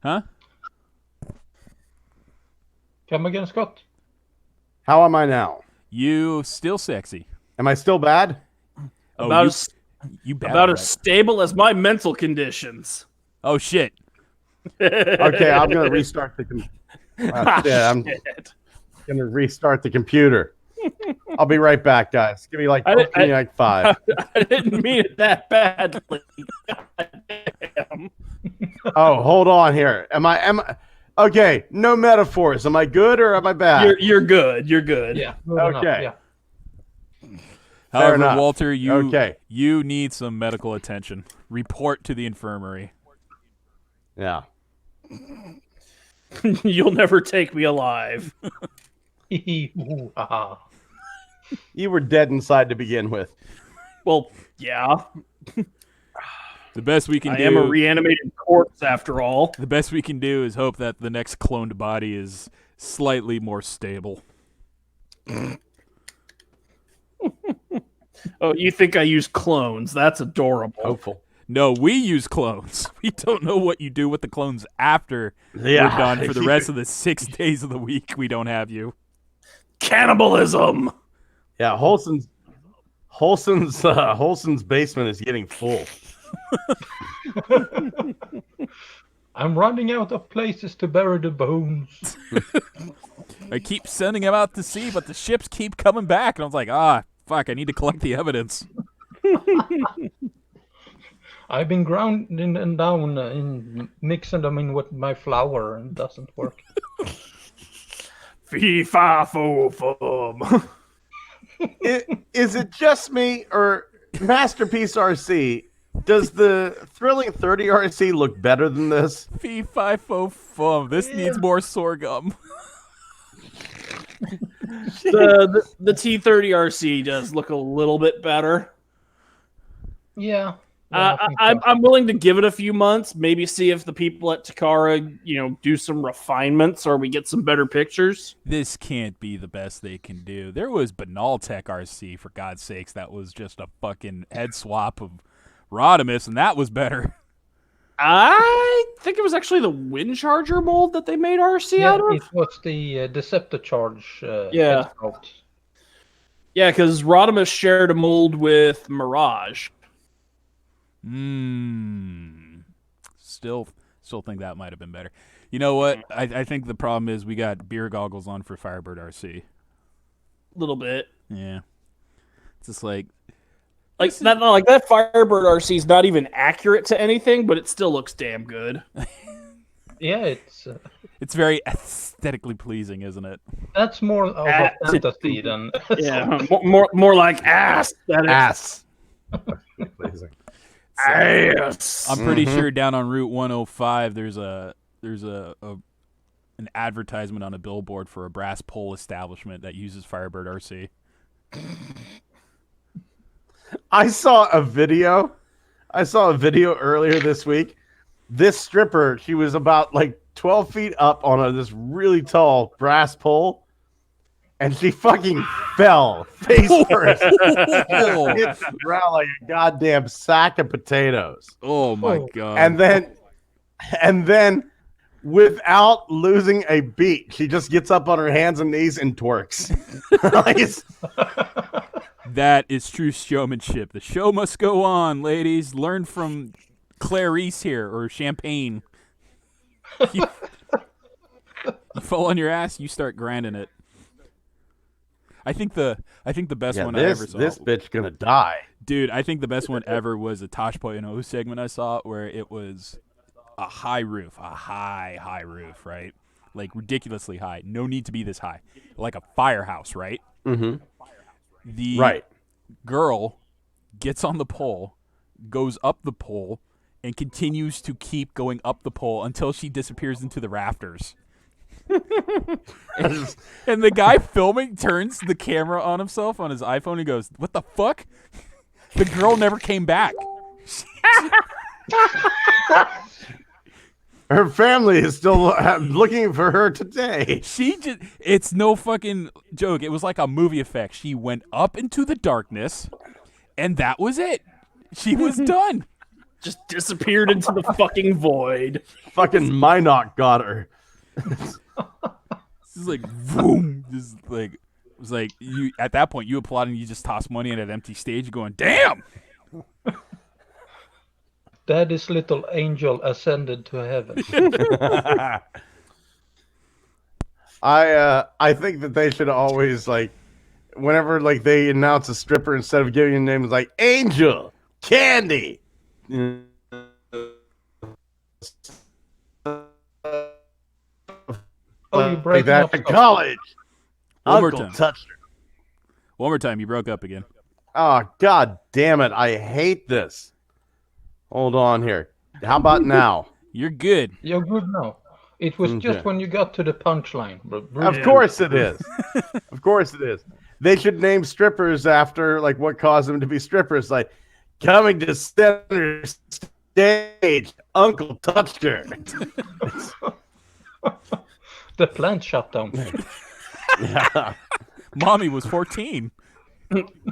huh? Come again, Scott. How am I now? You still sexy? Am I still bad? Oh, About you, as you bad about right. as stable as my mental conditions. Oh shit! Okay, I'm gonna restart the I'm Shit. gonna restart the computer. I'll be right back, guys. Give me like 5. I didn't mean it that badly. Goddamn. Oh, hold on here. Am I okay? No metaphors. Am I good or am I bad? You're good. You're good. Yeah. moving up, Okay. yeah. However, enough. Walter, Okay. you need some medical attention. Report to the infirmary. Yeah. You'll never take me alive. Ooh, haha. You were dead inside to begin with. Well, yeah. The best we can I do. am a reanimated corpse after all. The best we can do is hope that the next cloned body is slightly more stable. Oh, you think I use clones? That's adorable. Hopeful. No, we use clones. We don't know what you do with the clones after Yeah. we're done for the rest of the 6 days of the week. We don't have you. Cannibalism. Yeah, Holson's basement is getting full. I'm running out of places to bury the bones. I keep sending him out to sea, but the ships keep coming back. And I was like, fuck, I need to collect the evidence. I've been grounding them down and mixing them in with my flour, and it doesn't work. Fee fi fo fum. Is it just me, or Masterpiece RC? Does the Thrilling 30 RC look better than this? Fee, fi, fo, fum. This needs more sorghum. The T30 RC does look a little bit better. Yeah. I think so. I'm willing to give it a few months, maybe see if the people at Takara, do some refinements or we get some better pictures. This can't be the best they can do. There was Banaltech RC, for God's sakes, that was just a fucking head swap of Rodimus, and that was better. I think it was actually the Wind Charger mold that they made RC Yeah, out of. it was the Decepticharge. Yeah. headsculpt. Yeah, because Rodimus shared a mold with Mirage. Still think that might have been better. You know what? I think the problem is we got beer goggles on for Firebird RC. A little bit. Yeah. It's just like that Firebird RC is not even accurate to anything, but it still looks damn good. Yeah, it's very aesthetically pleasing, isn't it? that's more of a fantasy than. Yeah, more like ass. Ass. Ass. I'm pretty sure down on Route 105 there's an advertisement on a billboard for a brass pole establishment that uses Firebird RC. I saw a video earlier this week. This stripper, she was about like 12 feet up on this really tall brass pole, and she fucking fell face first. Hit the ground like a goddamn sack of potatoes. Oh my god. And then without losing a beat, she just gets up on her hands and knees and twerks. That is true showmanship. The show must go on, ladies. Learn from Clarice here, or Champagne. You fall on your ass, you start grinding it. I think the best one I ever saw. This bitch gonna die. Dude, I think the best one ever was a Tosh.0 segment I saw where it was a high roof, a high roof, right? Like ridiculously high. No need to be this high. Like a firehouse, right? Mm-hmm. The girl gets on the pole, goes up the pole, and continues to keep going up the pole until she disappears into the rafters. and the guy filming turns the camera on himself on his iPhone and goes, "What the fuck?" The girl never came back. Her family is still looking for her today. It's no fucking joke. It was like a movie effect. She went up into the darkness, and that was it. She was done. Just disappeared into the fucking void. Fucking Minoc got her. This is like, boom. This is like, it was like, you at that point, you applaud and you just toss money at an empty stage going, damn! Daddy's little angel ascended to heaven. I think that they should always, like, whenever like they announce a stripper, instead of giving a name, it's like Angel Candy. Oh, you break that up to college. One more Uncle time. touched her. One more time, you broke up again. Oh, god damn it. I hate this. Hold on here. How about now? You're good. You're good now. It was just Okay. when you got to the punchline. Of course it is. Of course it is. They should name strippers after like what caused them to be strippers. Like coming to center stage, Uncle touched her. The plant shut down. Yeah. Mommy was 14.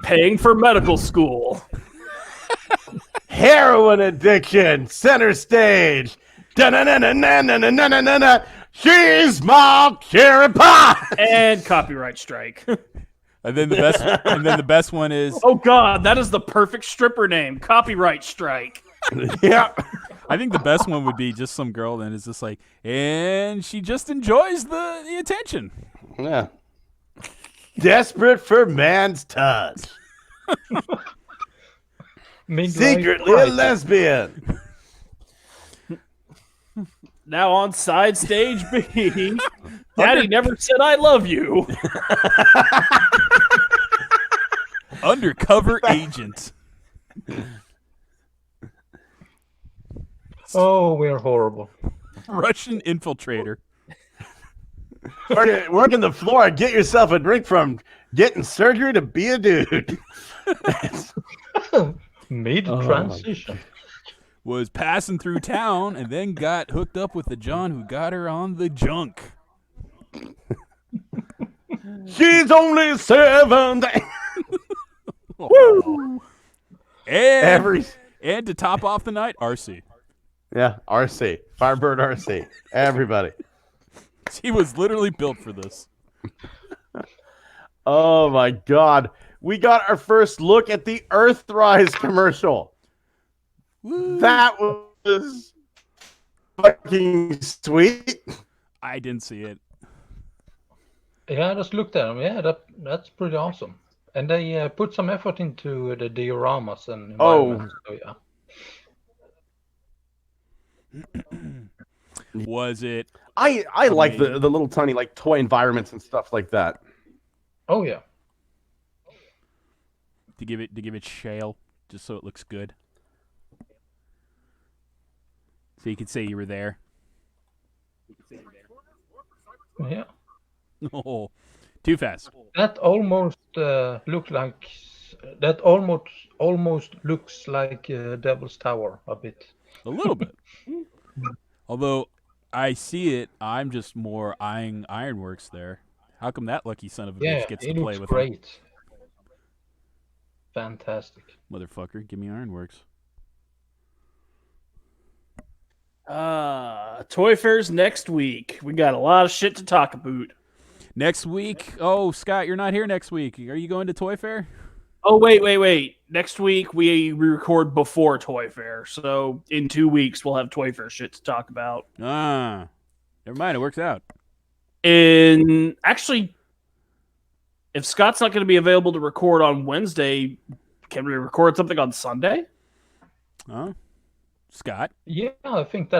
Paying for medical school. Heroin addiction, center stage. Da-na-na-na-na-na-na-na-na-na. She's my cherry pie. And copyright strike. And then the best one is Oh god, that is the perfect stripper name. Copyright strike. Yeah. I think the best one would be just some girl that is just like, and she just enjoys the attention. Yeah. Desperate for man's touch. Secretly a lesbian. Now on side stage B, Daddy never said I love you. Undercover agent. Oh, we're horrible. Russian infiltrator. Working the floor, get yourself a drink from getting surgery to be a dude. Mid Oh, transition. Was passing through town and then got hooked up with the John who got her on the junk. She's only 7. Woo! Every And to top off the night, RC. yeah, RC, Firebird RC, everybody. He was literally built for this. Oh my God, we got our first look at the Earthrise commercial. Woo. That was fucking sweet. I didn't see it. Yeah, I just looked at them. Yeah, that's pretty awesome. And they put some effort into the dioramas and environments. So, yeah. Was it? I like the little tiny like toy environments and stuff like that. Oh yeah. To give it shale, just so it looks good. So you could say you were there. Yeah. Oh, too fast. That almost looks like that almost looks like Devil's Tower a bit. A little bit. Although I see it, I'm just more eyeing Ironworks there. How come that lucky son of a Yeah, bitch gets it to play looks with great. Fantastic. him? Motherfucker, give me Ironworks. Toy fairs next week. We got a lot of shit to talk about. Next week? Oh, Scott, you're not here next week. Are you going to Toy Fair? Oh, wait. Next week we record before Toy Fair. So in 2 weeks we'll have Toy Fair shit to talk about. Ah, never mind. It works out. And actually, if Scott's not going to be available to record on Wednesday, can we record something on Sunday? Huh? Scott? Yeah, I think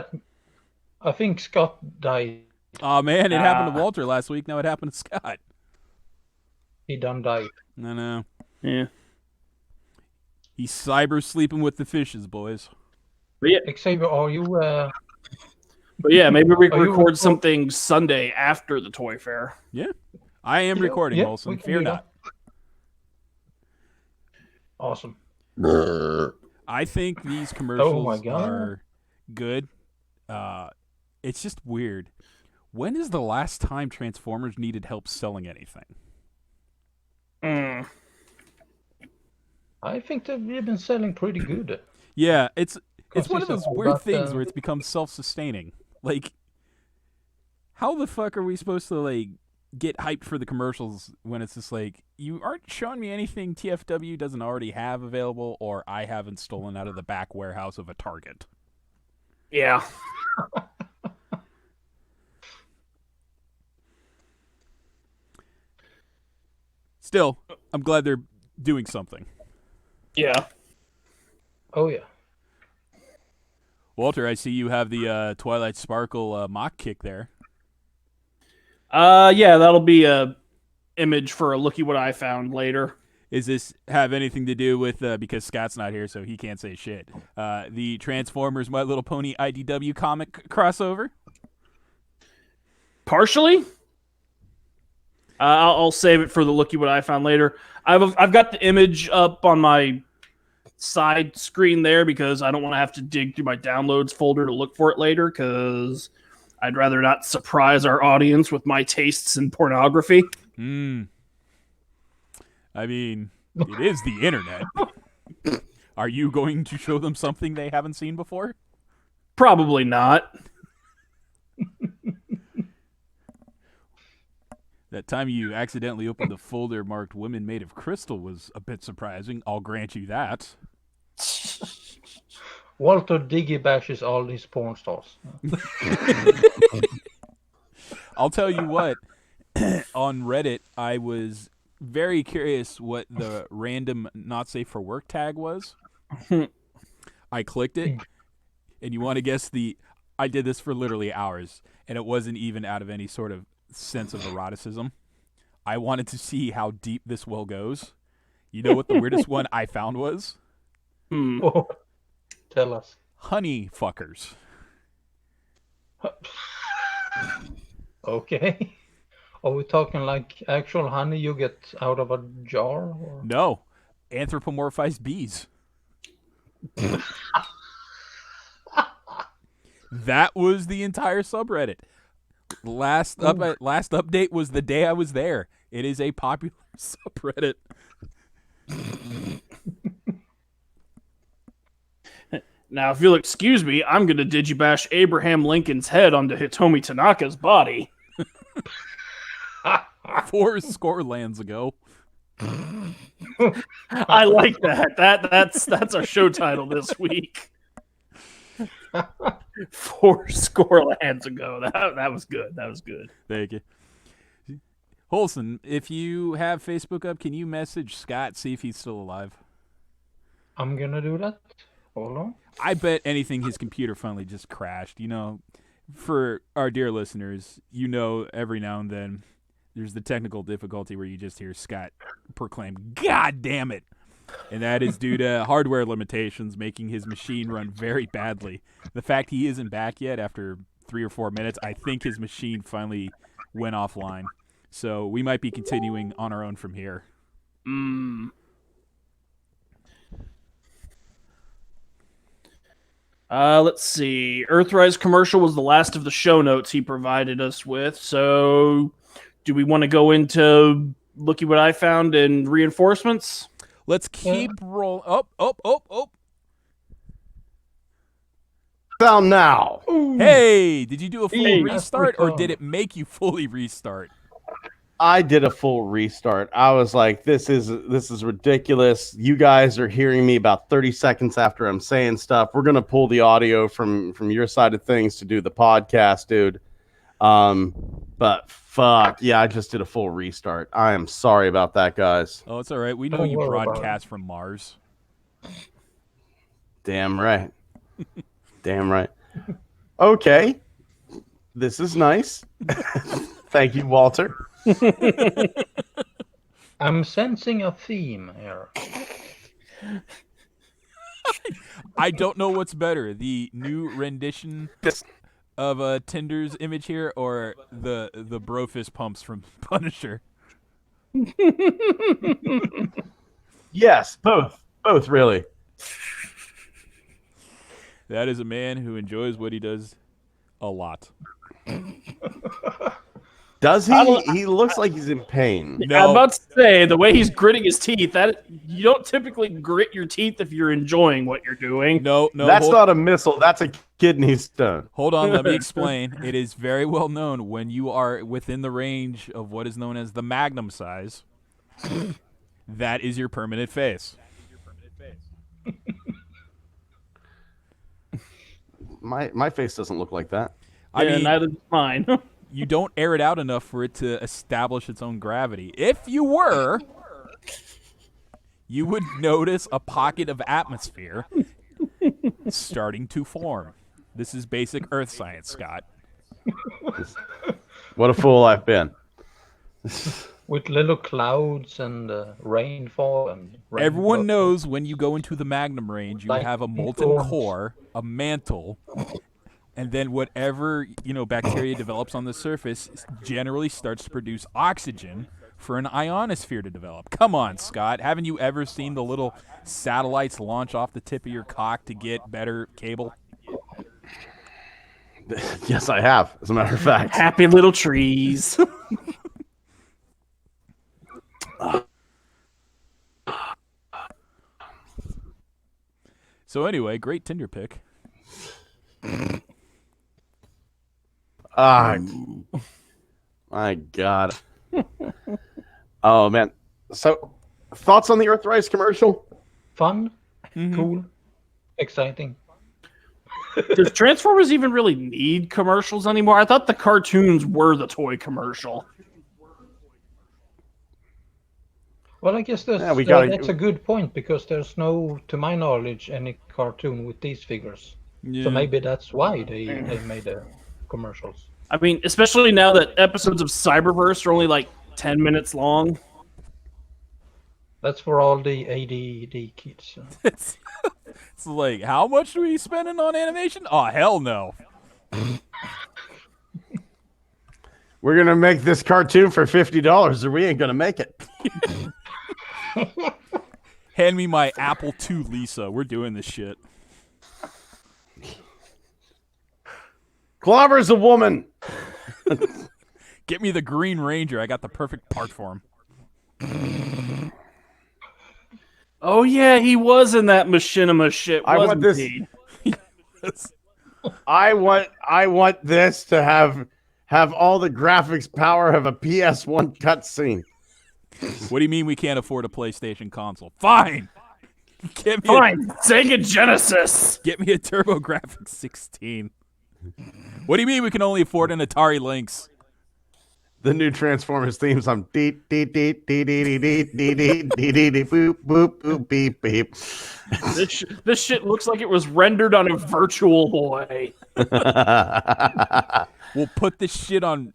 Scott died. Oh, man, it happened to Walter last week. Now it happened to Scott. He done died. No. Yeah. He's cyber sleeping with the fishes, boys. But yeah, Xavier, are you maybe we can Are you record something Sunday after the Toy Fair. Yeah. I am recording, yeah, Olson. we can Fear do not. that. Awesome. I think these commercials God. are good. It's just weird. When is the last time Transformers needed help selling anything? I think they've been selling pretty good. Yeah, it's one of those Consistently, weird but, things where it's become self-sustaining. Like, how the fuck are we supposed to like get hyped for the commercials when it's just like you aren't showing me anything TFW doesn't already have available or I haven't stolen out of the back warehouse of a Target? Yeah. Still, I'm glad they're doing something. Yeah. Oh yeah. Walter, I see you have the Twilight Sparkle mock kick there. Yeah, that'll be a image for a looky what I found later. Is this have anything to do with because Scott's not here, so he can't say shit? The Transformers My Little Pony IDW comic crossover. Partially. I'll save it for the looky what I found later. I've got the image up on my side screen there because I don't want to have to dig through my downloads folder to look for it later because I'd rather not surprise our audience with my tastes in pornography. I mean, it is the internet. Are you going to show them something they haven't seen before? Probably not. That time you accidentally opened the folder marked Women Made of Crystal was a bit surprising. I'll grant you that. Walter Diggy bashes all these porn stars. I'll tell you what, on Reddit, I was very curious what the random not safe for work tag was. I clicked it, and you want to guess I did this for literally hours, and it wasn't even out of any sort of sense of eroticism. I wanted to see how deep this well goes. You know what the weirdest one I found was? Oh, tell us. Honey fuckers. Okay. Are we talking like actual honey you get out of a jar? Or? No. Anthropomorphized bees. That was the entire subreddit. Last update was the day I was there. It is a popular subreddit. Now, if you'll excuse me, I'm going to digibash Abraham Lincoln's head onto Hitomi Tanaka's body. 4 score lands ago. I like that. That's our show title this week. 4 score lands ago. That was good. That was good. Thank you. Holson, if you have Facebook up, can you message Scott, see if he's still alive? I'm gonna do that. Hold on. I bet anything his computer finally just crashed. You know, for our dear listeners, you know every now and then there's the technical difficulty where you just hear Scott proclaim, "God damn it!" And that is due to hardware limitations making his machine run very badly. The fact he isn't back yet after 3 or 4 minutes, I think his machine finally went offline. So we might be continuing on our own from here. Let's see. Earthrise commercial was the last of the show notes he provided us with. So do we want to go into looky what I found and reinforcements? Let's keep rolling. Oh. Down now. Hey, did you do a full Hey, restart or did it make you fully restart? I did a full restart. I was like, this is ridiculous. You guys are hearing me about 30 seconds after I'm saying stuff. We're going to pull the audio from your side of things to do the podcast, dude. But fuck, yeah, I just did a full restart. I am sorry about that, guys. Oh, it's all right. We know Don't you worry about broadcast from Mars. Damn right. Damn right. Okay. This is nice. Thank you, Walter. I'm sensing a theme here. I don't know what's better, the new rendition of Tinder's image here or the bro fist pumps from Punisher. Yes, both really. That is a man who enjoys what he does a lot. Does he? He looks like he's in pain. No. I'm about to say, the way he's gritting his teeth, that you don't typically grit your teeth if you're enjoying what you're doing. No, That's not a missile. That's a kidney stone. Hold on, let me explain. It is very well known when you are within the range of what is known as the magnum size. That is your permanent face. My face doesn't look like that. I mean, neither does mine. you don't air it out enough for it to establish its own gravity. If you were, you would notice a pocket of atmosphere starting to form. This is basic Earth science, Scott. What a fool I've been. with little clouds and rainfall and Everyone rainbow. knows when you go into the Magnum range, you Like have a molten unicorns. core, a mantle, and then whatever bacteria develops on the surface generally starts to produce oxygen for an ionosphere to develop. Come on, Scott. Haven't you ever seen the little satellites launch off the tip of your cock to get better cable? Yes, I have. As a matter of fact. Happy little trees. So anyway, great Tinder pic. Ah, my God. Oh man. So, thoughts on the Earthrise commercial? Fun, cool, exciting. Does Transformers even really need commercials anymore? I thought the cartoons were the toy commercial. Well, I guess that's a good point because there's no, to my knowledge, any cartoon with these figures. Yeah. So maybe that's why they made the commercials. I mean, especially now that episodes of Cyberverse are only like 10 minutes long. That's for all the ADD kids. It's like, how much are we spending on animation? Oh, hell no. We're going to make this cartoon for $50 or we ain't going to make it. Hand me my Apple II Lisa. We're doing this shit. Clobber's a woman. Get me the Green Ranger. I got the perfect part for him. Oh yeah, he was in that machinima shit. I want this. I want this to have all the graphics power of a PS1 cutscene. What do you mean we can't afford a PlayStation console? Fine. Fine. Sega Genesis. Get me a TurboGrafx 16. What do you mean we can only afford an Atari Lynx? The new Transformers theme song. Dee dee dee dee dee dee dee dee dee dee dee dee boop boop boop beep beep. This shit looks like it was rendered on a Virtual Boy. We'll put this shit on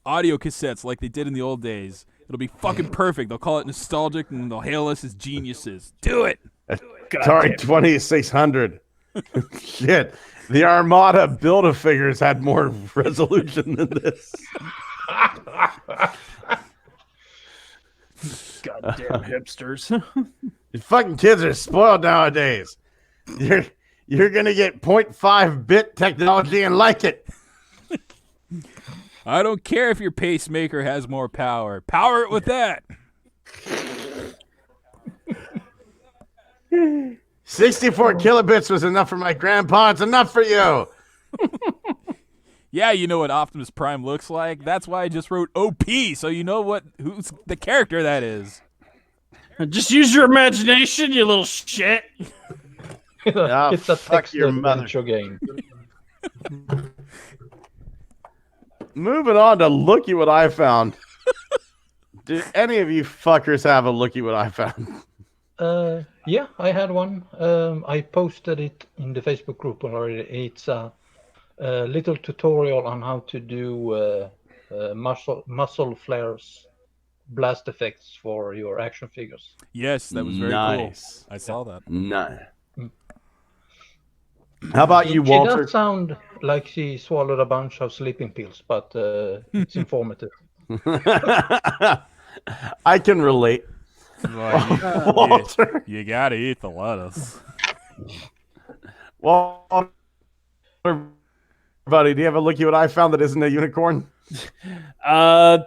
audio cassettes like they did in the old days. It'll be fucking perfect. They'll call it nostalgic and they'll hail us as geniuses. Do it. Atari 2600. Shit. The Armada Build-A-Figures had more resolution than this. Goddamn hipsters. These fucking kids are spoiled nowadays. You're gonna get 0.5-bit technology and like it. I don't care if your pacemaker has more power. Power it with that. 64 kilobits was enough for my grandpa. It's enough for you. Yeah, you know what Optimus Prime looks like. That's why I just wrote OP, so you know who's the character that is. Just use your imagination, you little shit. Oh, It's a fuck text your mother. adventure game. Moving on to Looky What I Found. Did any of you fuckers have a Looky What I Found? Yeah, I had one. I posted it in the Facebook group already. It's a little tutorial on how to do muscle flares, blast effects for your action figures. Yes, that was very Nice. cool. I saw that. No. How about you, She Walter? does sound like she swallowed a bunch of sleeping pills, but it's informative. I can relate. Well, Walter. you gotta eat the lettuce. Walter, buddy, do you have a Looky What I Found that isn't a unicorn? Well,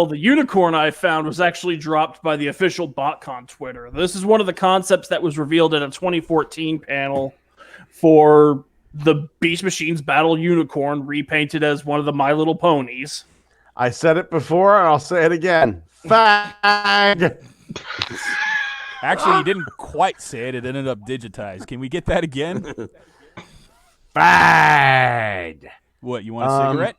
the unicorn I found was actually dropped by the official BotCon Twitter. This is one of the concepts that was revealed at a 2014 panel for the Beast Machines Battle Unicorn, repainted as one of the My Little Ponies. I said it before, and I'll say it again. Fag! Actually, you didn't quite say it. It ended up digitized. Can we get that again? Fag! What, you want a cigarette?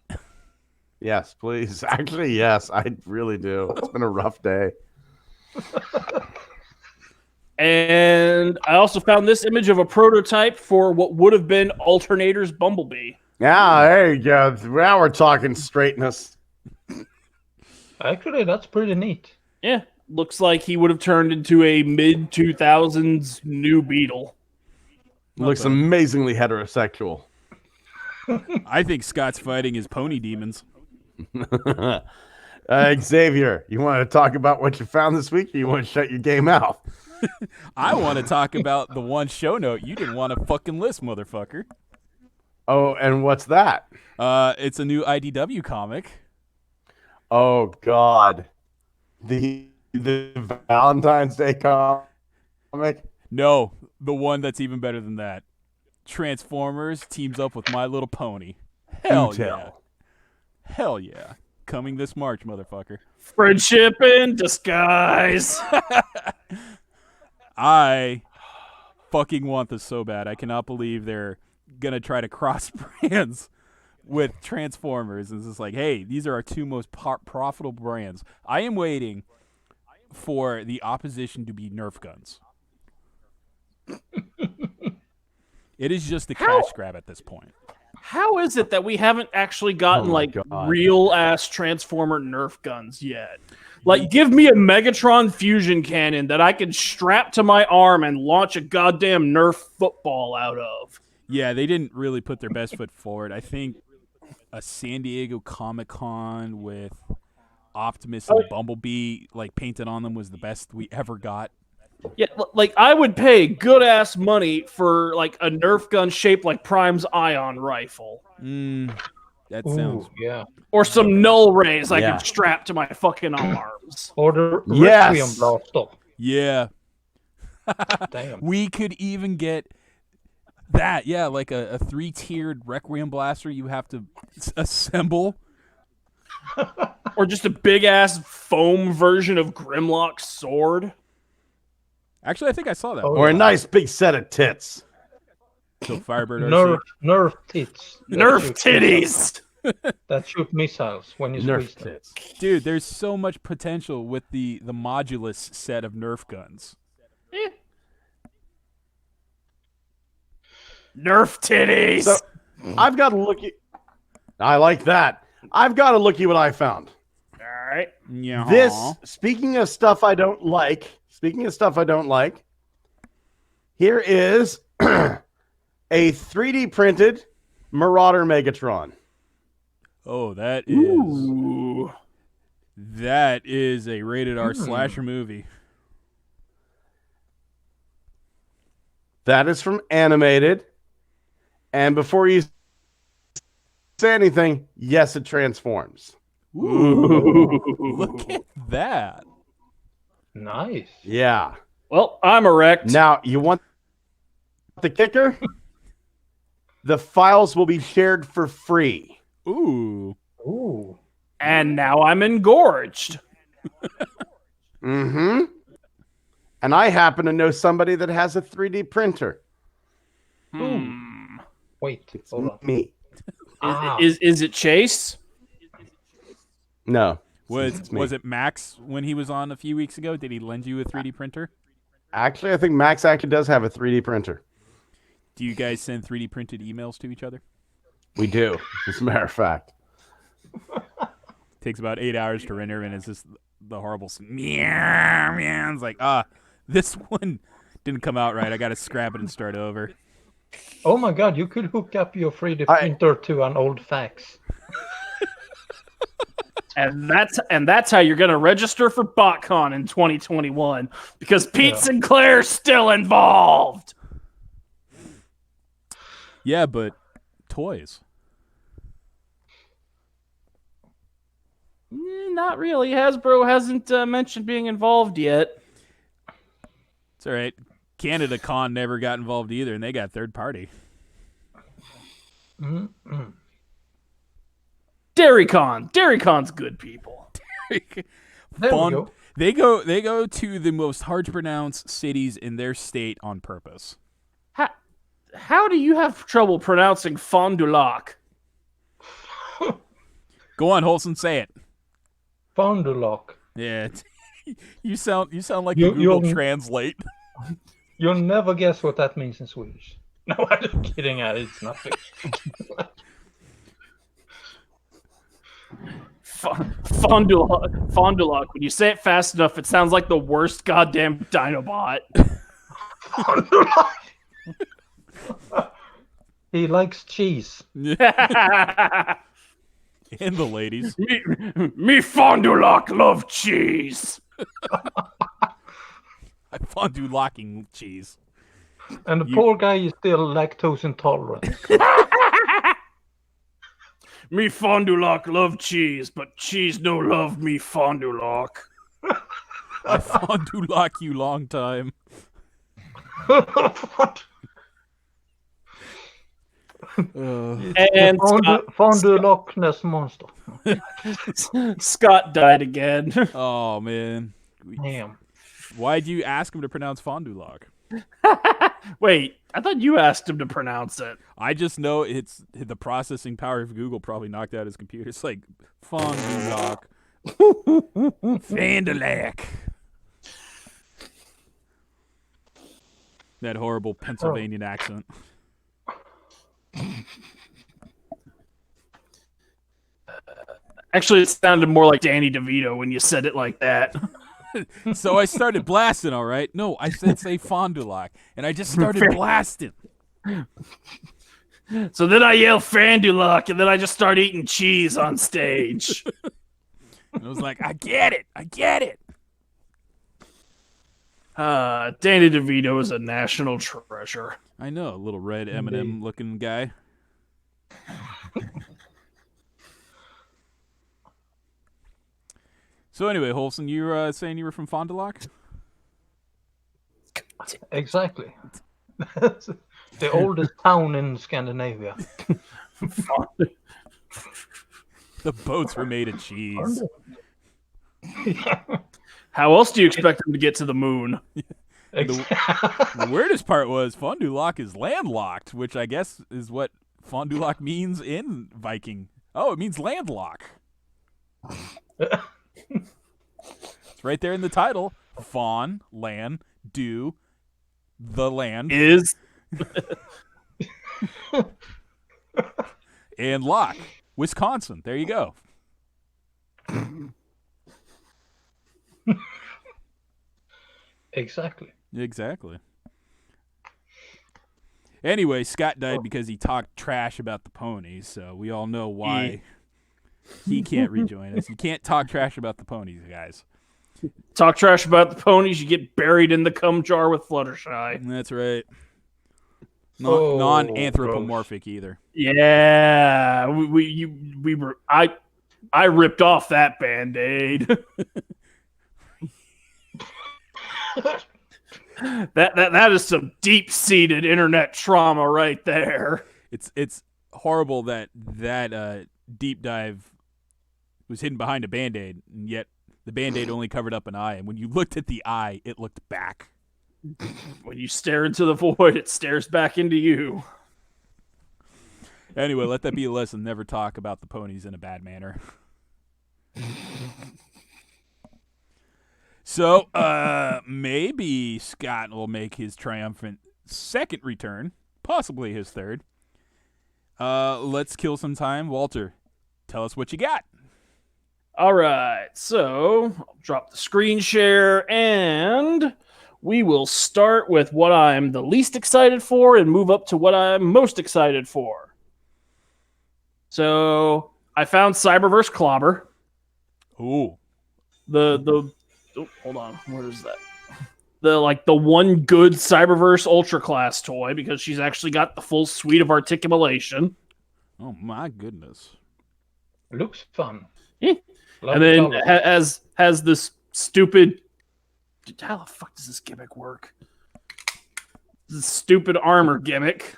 Yes, please. Actually, yes, I really do. It's been a rough day. And I also found this image of a prototype for what would have been Alternator's Bumblebee. Yeah, there you go. Now we're talking straightness. Actually, that's pretty neat. Yeah, looks like he would have turned into a mid 2000s new Beetle. Looks bad. amazingly heterosexual. I think Scott's fighting his pony demons. Xavier, you want to talk about what you found this week, or you want to shut your gay mouth? I want to talk about the one show note you didn't want to fucking list, motherfucker. Oh, and what's that? It's a new IDW comic. Oh God, the Valentine's Day comic. No, the one that's even better than that. Transformers teams up with My Little Pony. Hell Do yeah. tell. Hell yeah. Coming this March, motherfucker. Friendship in disguise. I fucking want this so bad. I cannot believe they're gonna try to cross brands with Transformers. It's just like, hey, these are our two most profitable brands. I am waiting for the opposition to be Nerf guns. It is just a cash grab at this point. How is it that we haven't actually gotten Oh my like God. real ass Transformer Nerf guns yet? Like, give me a Megatron fusion cannon that I can strap to my arm and launch a goddamn Nerf football out of. Yeah, they didn't really put their best foot forward. I think a San Diego Comic-Con with Optimus and Bumblebee like painted on them was the best we ever got. Yeah, like I would pay good ass money for like a Nerf gun shaped like Prime's ion rifle. That Ooh, sounds yeah. Or some null rays I Yeah. could strap to my fucking arms. Or the Yes! Requiem blaster. yeah. Damn. We could even get that, yeah, like a 3-tiered Requiem blaster you have to assemble. Or just a big ass foam version of Grimlock's sword. Actually, I think I saw that. Oh, Or a nice big set of tits. So Firebird Nerf tits. that Nerf shoot titties! That shoot missiles when you Nerf squeeze them. tits. Dude, there's so much potential with the Modulus set of Nerf guns. Nerf titties! So I've got to look at. I like that. I've got to look at what I found. Alright. Yeah. This, speaking of stuff I don't like, here is a 3D printed Marauder Megatron. Oh, that is Ooh. a rated R slasher movie. That is from Animated. And before you say anything, yes, it transforms. Ooh. Look at that. Nice. Yeah. Well, I'm erect. Now, you want the kicker? The files will be shared for free. Ooh. Ooh. And now I'm engorged. Mm-hmm. And I happen to know somebody that has a 3D printer. Wait, hold on. Me. Is it Chase? No. Was me. it Max when he was on a few weeks ago? Did he lend you a 3D printer? Actually, I think Max actually does have a 3D printer. Do you guys send 3D printed emails to each other? We do, as a matter of fact. Takes about 8 hours to render, and it's just the horrible meow, meow. It's like, this one didn't come out right. I got to scrap it and start over. Oh my god, you could hook up your 3D printer to an old fax. And that's how you're gonna register for BotCon in 2021 because Pete Sinclair's still involved. Yeah, but toys. Not really. Hasbro hasn't mentioned being involved yet. It's all right. Canada Con never got involved either, and they got third party. Dairycon's good people. There Fun. we go. They go to the most hard to pronounce cities in their state on purpose. How do you have trouble pronouncing Fond du Lac? Go on, Holson, say it. Fond du Lac. Yeah, you sound like You- you Google you'll- Translate. You'll never guess what that means in Swedish. No, I'm just kidding. It's nothing. Fond Fond du Lac. When you say it fast enough, it sounds like the worst goddamn Dinobot. He likes cheese. And the ladies. Me Fond du Lac love cheese. I fondue locking cheese. And the poor guy is still lactose intolerant. Me Fond du Lac love cheese, but cheese no love me Fond du Lac. I fondue lock you long time. What? And Fondue Loch Ness Monster. Scott died again. Oh, man. Damn. Why'd you ask him to pronounce fondue lock? Wait, I thought you asked him to pronounce it. I just know it's the processing power of Google probably knocked out his computer. It's like fondue lock. Fandalac. That horrible Pennsylvanian accent. Actually, it sounded more like Danny DeVito when you said it like that. So I started blasting, all right? No, I said say fondue lock, and I just started blasting. So then I yell Fond du Lac, and then I just start eating cheese on stage. And I was like, I get it. I get it. Danny DeVito is a national treasure. I know, a little red M&M looking guy. So anyway, Holson, you were saying you were from Fond du Lac? Exactly. The oldest town in Scandinavia. The boats were made of cheese. How else do you expect them to get to the moon? The weirdest part was Fond du Lac is landlocked, which I guess is what Fond du Lac means in Viking. Oh, it means landlock. It's right there in the title. Fawn, land, do, the land. Is. And lock. Wisconsin. There you go. Exactly. Exactly. Anyway, Scott died because he talked trash about the ponies, so we all know why he can't rejoin us. You can't talk trash about the ponies, guys. Talk trash about the ponies, you get buried in the cum jar with Fluttershy. That's right. Non-anthropomorphic either. Yeah, I ripped off that Band-Aid. That is some deep-seated internet trauma right there. It's horrible that deep dive was hidden behind a Band-Aid, and yet the Band-Aid only covered up an eye. And when you looked at the eye, it looked back. When you stare into the void, it stares back into you. Anyway, let that be a lesson. Never talk about the ponies in a bad manner. So, maybe Scott will make his triumphant second return, possibly his third. Let's kill some time. Walter, tell us what you got. All right, so I'll drop the screen share, and we will start with what I'm the least excited for and move up to what I'm most excited for. So I found Cyberverse Clobber. Ooh. Hold on, where is that? The one good Cyberverse Ultra Class toy, because she's actually got the full suite of articulation. Oh my goodness. Looks fun. Yeah. And then has this stupid. How the fuck does this gimmick work? This stupid armor gimmick.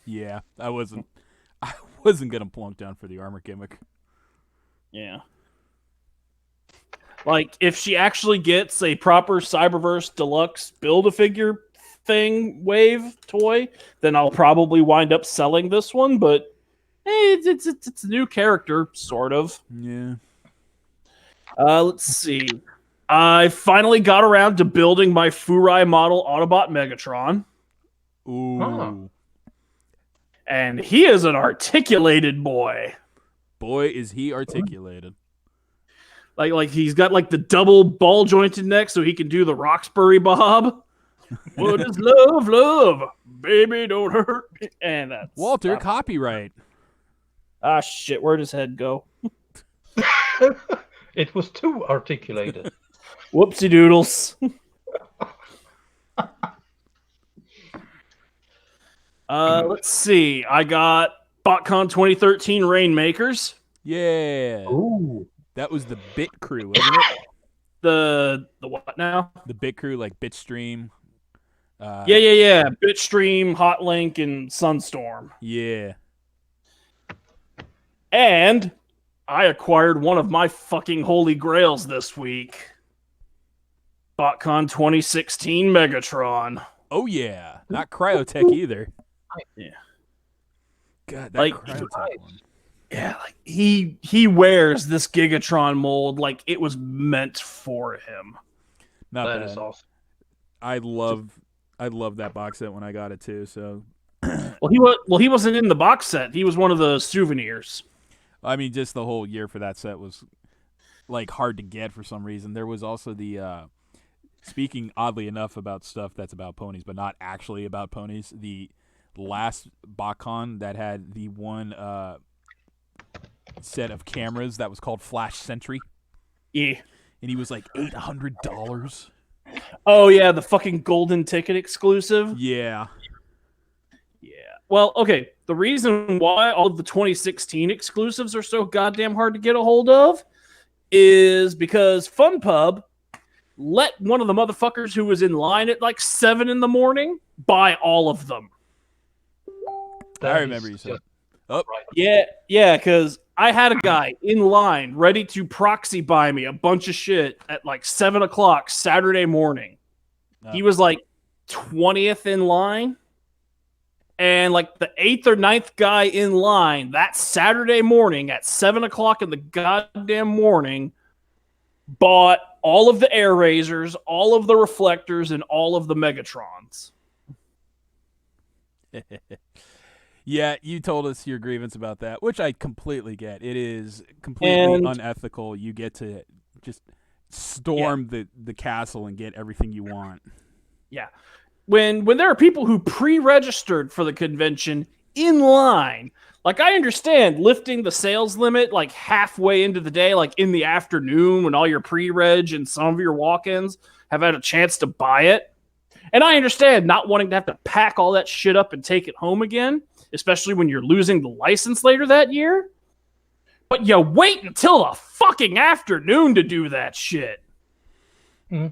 Yeah, I wasn't gonna plunk down for the armor gimmick. Yeah. Like, if she actually gets a proper Cyberverse Deluxe Build-A-Figure thing wave toy, then I'll probably wind up selling this one, but hey, it's a new character, sort of. Yeah. Let's see. I finally got around to building my Furai model Autobot Megatron. Ooh. Oh. And he is an articulated boy. Boy, is he articulated. Like he's got like the double ball jointed neck so he can do the Roxbury Bob. What is love, love? Baby, don't hurt me. And that's Walter, copyright. Ah, shit. Where'd his head go? It was too articulated. Whoopsie doodles. Let's see. I got BotCon 2013 Rainmakers. Yeah. Ooh. That was the Bit Crew, wasn't it? The what now? The Bit Crew, like Bitstream. Yeah. Bitstream, Hotlink, and Sunstorm. Yeah. And I acquired one of my fucking holy grails this week. BotCon 2016 Megatron. Oh, yeah. Not Cryotech either. Yeah. God, that Like, Cryotech one. Yeah, like he wears this Gigatron mold like it was meant for him. Not That bad. is awesome. I love that box set when I got it too. So, Well, he wasn't in the box set. He was one of the souvenirs. I mean, just the whole year for that set was like hard to get for some reason. There was also the speaking oddly enough about stuff that's about ponies, but not actually about ponies. The last BotCon that had the one set of cameras that was called Flash Sentry. Yeah. And he was like $800. Oh yeah, the fucking golden ticket exclusive. Yeah. Yeah. Well, okay. The reason why all of the 2016 exclusives are so goddamn hard to get a hold of is because FunPub let one of the motherfuckers who was in line at like 7 a.m. buy all of them. I remember you said. Oh, Yeah, because I had a guy in line ready to proxy buy me a bunch of shit at like 7 o'clock Saturday morning. He was like 20th in line. And like the 8th or 9th guy in line that Saturday morning at 7 o'clock in the goddamn morning bought all of the air razors, all of the reflectors, and all of the Megatrons. yeah, you told us your grievance about that, which I completely get. It is completely unethical. You get to just storm the castle and get everything you want. Yeah. When there are people who pre-registered for the convention in line, like I understand lifting the sales limit like halfway into the day, like in the afternoon when all your pre-reg and some of your walk-ins have had a chance to buy it. And I understand not wanting to have to pack all that shit up and take it home again, especially when you're losing the license later that year. But you wait until a fucking afternoon to do that shit. Mm-hmm.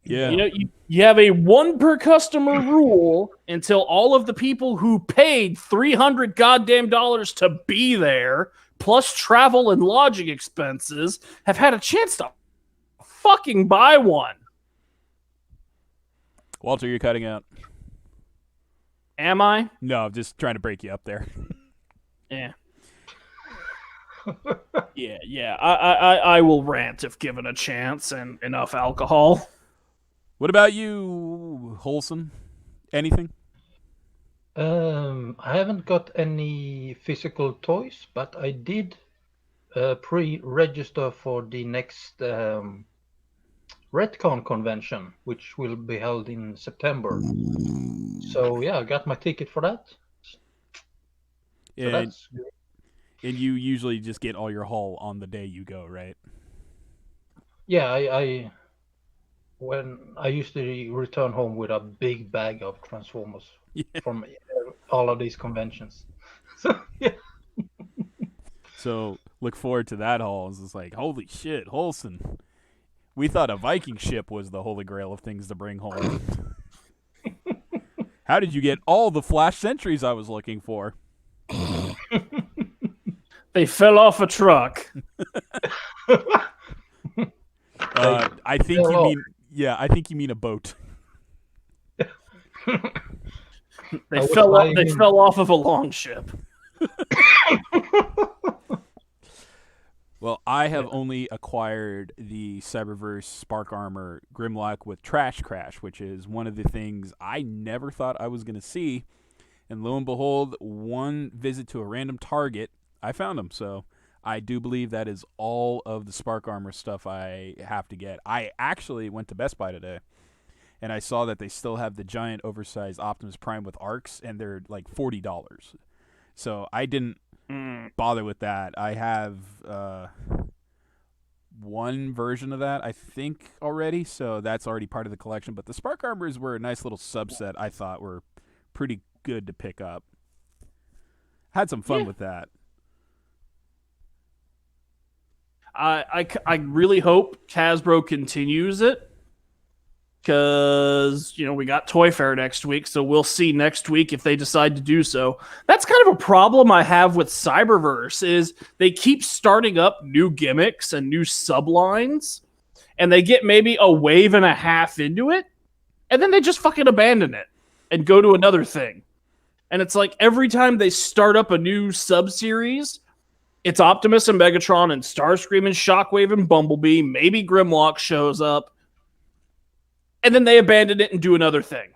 Yeah. You know, you have a one per customer rule until all of the people who paid $300 goddamn dollars to be there, plus travel and lodging expenses, have had a chance to fucking buy one. Walter, you're cutting out. Am I? No, I'm just trying to break you up there. Yeah. Yeah. I will rant if given a chance and enough alcohol. What about you, Wholesome? Anything? I haven't got any physical toys, but I did pre-register for the next Redcon convention, which will be held in September. So yeah, I got my ticket for that. So that's good. And you usually just get all your haul on the day you go, right? Yeah, I when I used to return home with a big bag of Transformers from all of these conventions. So yeah. So look forward to that haul. It's just like, holy shit, Wholesome. We thought a Viking ship was the holy grail of things to bring home. How did you get all the Flash Sentries I was looking for? They fell off a truck. I think you mean I think you mean a boat. They fell off of a longship. Well, I have only acquired the Cyberverse Spark Armor Grimlock with Trash Crash, which is one of the things I never thought I was going to see. And lo and behold, one visit to a random Target, I found them. So I do believe that is all of the Spark Armor stuff I have to get. I actually went to Best Buy today, and I saw that they still have the giant oversized Optimus Prime with arcs, and they're like $40. So I didn't bother with that. I have one version of that, I think, already, so that's already part of the collection. But the Spark Armors were a nice little subset I thought were pretty good to pick up. Had some fun with that. I really hope Hasbro continues it, because we got Toy Fair next week, so we'll see next week if they decide to do so. That's kind of a problem I have with Cyberverse, is they keep starting up new gimmicks and new sublines, and they get maybe a wave and a half into it, and then they just fucking abandon it and go to another thing. And it's like every time they start up a new sub-series, it's Optimus and Megatron and Starscream and Shockwave and Bumblebee, maybe Grimlock shows up, and then they abandon it and do another thing.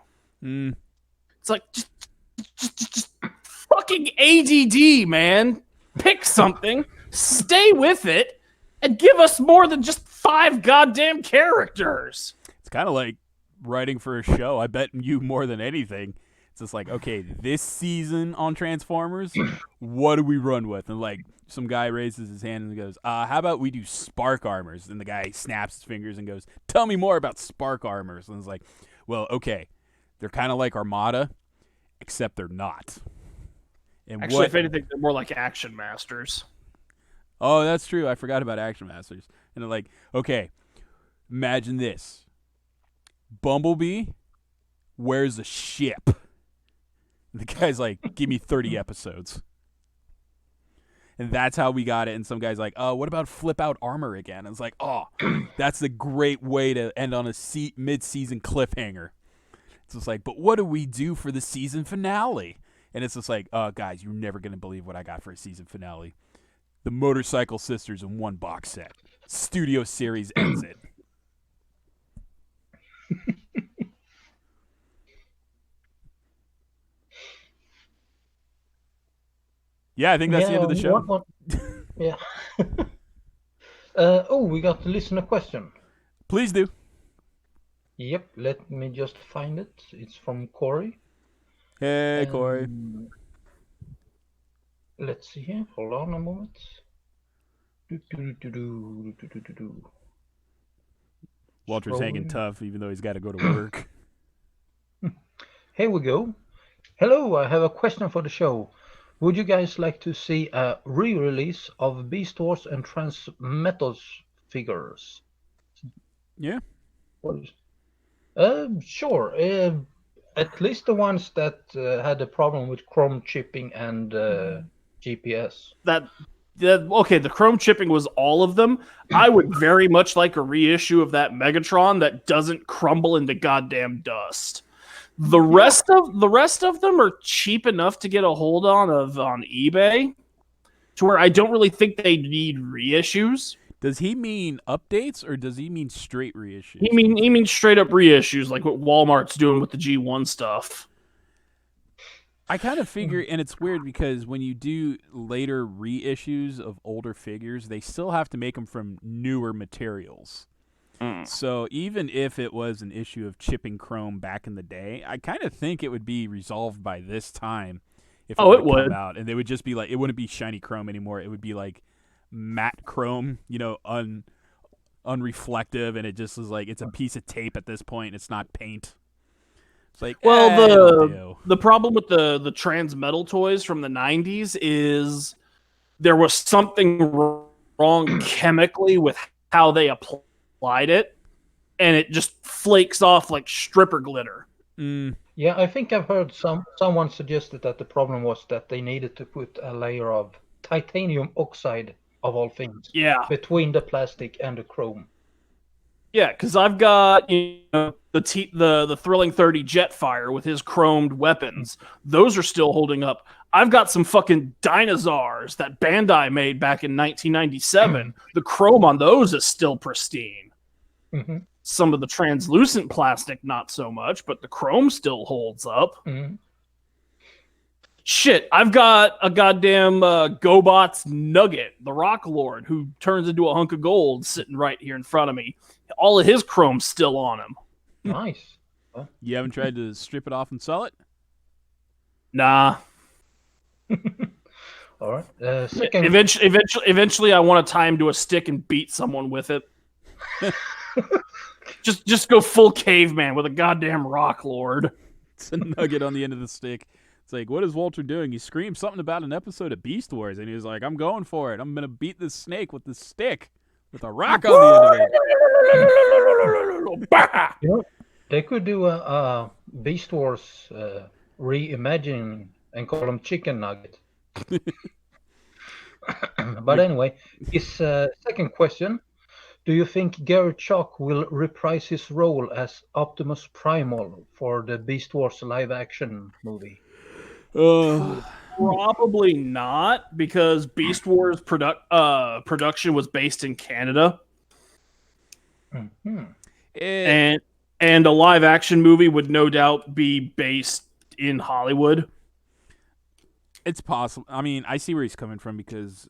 It's like, just fucking ADD, man. Pick something, stay with it, and give us more than just 5 goddamn characters. It's kind of like writing for a show. I bet you more than anything. It's just like, okay, this season on Transformers, what do we run with? And like, some guy raises his hand and goes, how about we do Spark Armors? And the guy snaps his fingers and goes, tell me more about Spark Armors. And it's like, well, okay, they're kind of like Armada, except they're not. And actually, if anything, they're more like Action Masters. Oh, that's true. I forgot about Action Masters. And they're like, okay, imagine this. Bumblebee wears a ship. And the guy's like, give me 30 episodes. And that's how we got it. And some guy's like, what about flip out armor again? And it's like, oh, that's a great way to end on a mid-season cliffhanger. It's just like, but what do we do for the season finale? And it's just like, guys, you're never going to believe what I got for a season finale. The Motorcycle Sisters in one box set. Studio Series ends it. Yeah, I think that's the end of the show. Yeah. We got the listener question. Please do. Yep, let me just find it. It's from Corey. Hey, Corey. Let's see here. Hold on a moment. Walter's hanging tough, even though he's got to go to work. Here we go. Hello, I have a question for the show. Would you guys like to see a re-release of Beast Wars and Transmetals figures? Yeah. Sure. At least the ones that had a problem with chrome chipping and GPS. Okay, the chrome chipping was all of them. I would very much like a reissue of that Megatron that doesn't crumble into goddamn dust. The rest of them are cheap enough to get a hold on eBay, to where I don't really think they need reissues. Does he mean updates or does he mean straight reissues? He means straight up reissues, like what Walmart's doing with the G1 stuff. I kind of figure, and it's weird because when you do later reissues of older figures, they still have to make them from newer materials. So even if it was an issue of chipping chrome back in the day, I kind of think it would be resolved by this time. If it would come out, and they would just be like, it wouldn't be shiny chrome anymore. It would be like matte chrome, unreflective, and it just is like it's a piece of tape at this point. It's not paint. It's like, the problem with the Transmetal toys from the 90s is there was something wrong chemically with how they applied it, and it just flakes off like stripper glitter. Yeah, I think I've heard someone suggested that the problem was that they needed to put a layer of titanium oxide, of all things, between the plastic and the chrome. Yeah, because I've got the Thrilling 30 Jetfire with his chromed weapons. Those are still holding up. I've got some fucking dinosaurs that Bandai made back in 1997. The chrome on those is still pristine. Mm-hmm. Some of the translucent plastic, not so much, but the chrome still holds up. Mm-hmm. Shit, I've got a goddamn GoBots Nugget, the Rock Lord, who turns into a hunk of gold sitting right here in front of me. All of his chrome's still on him. Nice. You haven't tried to strip it off and sell it? Nah. All right. Second. Eventually, I want to tie him to a stick and beat someone with it. just go full caveman with a goddamn Rock Lord. It's a nugget on the end of the stick. It's like, what is Walter doing? He screamed something about an episode of Beast Wars, and he was like, I'm going for it. I'm going to beat this snake with this stick with a rock on the end of it. You know, they could do a Beast Wars reimagining and call them Chicken Nugget. But anyway, his second question. Do you think Garrett Chalk will reprise his role as Optimus Primal for the Beast Wars live-action movie? Probably not, because Beast Wars production was based in Canada. Mm-hmm. And a live-action movie would no doubt be based in Hollywood. It's possible. I mean, I see where he's coming from because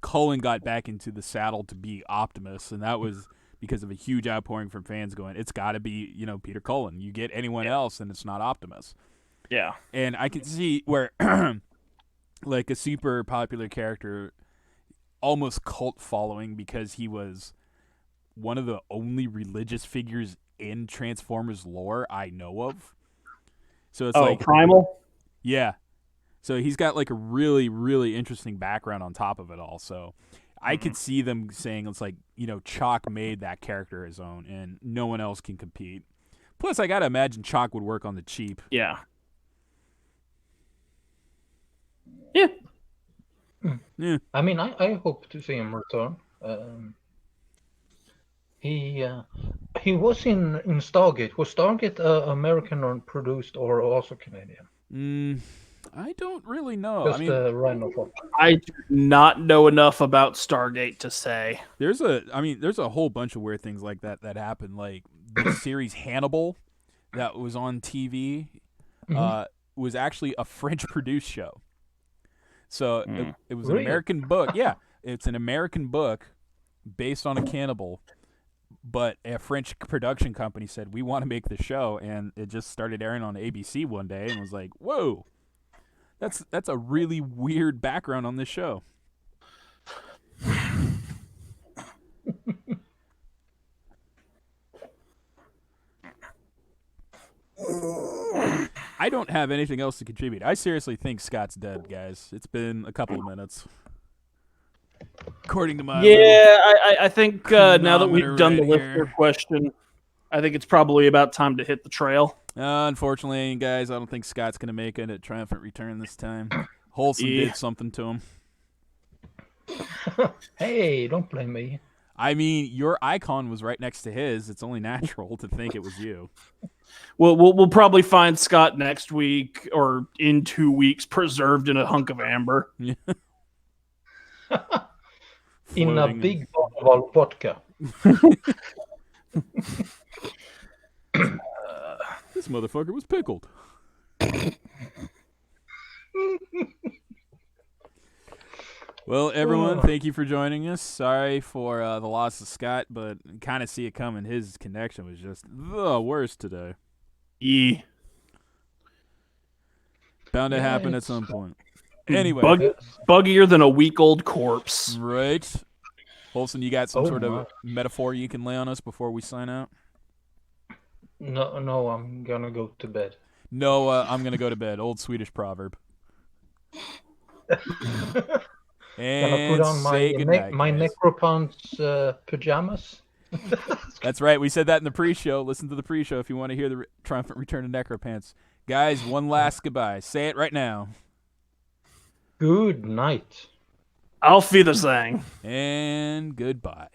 Cullen got back into the saddle to be Optimus, and that was because of a huge outpouring from fans going, it's got to be, Peter Cullen. You get anyone else, and it's not Optimus. Yeah. And I can see where, like, a super popular character, almost cult following because he was one of the only religious figures in Transformers lore I know of. So it's like Primal? Yeah. So he's got like a really, really interesting background on top of it all. So I could see them saying it's like, Chalk made that character his own and no one else can compete. Plus, I got to imagine Chalk would work on the cheap. Yeah. Yeah. Yeah. I mean, I hope to see him return. He was in Stargate. Was Stargate American or produced or also Canadian? I don't really know. Just random thought. I do not know enough about Stargate to say. There's a whole bunch of weird things like that happened. Like the series Hannibal that was on TV was actually a French-produced show. So it was Really? an American book. Yeah, it's an American book based on a cannibal, but a French production company said, we want to make the show, and it just started airing on ABC one day and was like, whoa, that's a really weird background on this show. I don't have anything else to contribute. I seriously think Scott's dead, guys. It's been a couple of minutes. According to my I think now that we've done the listener question, I think it's probably about time to hit the trail. Unfortunately, guys, I don't think Scott's going to make it at Triumphant Return this time. Wholesome did something to him. Hey, don't blame me. I mean, your icon was right next to his. It's only natural to think it was you. We'll probably find Scott next week or in 2 weeks, preserved in a hunk of amber. Yeah. In a big bottle of vodka. This motherfucker was pickled. Well, everyone, thank you for joining us. Sorry for the loss of Scott, but kind of see it coming. His connection was just the worst today. Yeah. Bound to happen at some point. Anyway. Buggier than a week-old corpse. Right. Olsen, you got some sort of metaphor you can lay on us before we sign out? No, I'm gonna go to bed. No, I'm gonna go to bed. Old Swedish proverb. And put on my guys. Necropants pajamas. That's right. We said that in the pre-show. Listen to the pre-show if you want to hear the triumphant return of Necropants. Guys, one last goodbye. Say it right now. Good night. Auf Wiedersehen. And goodbye.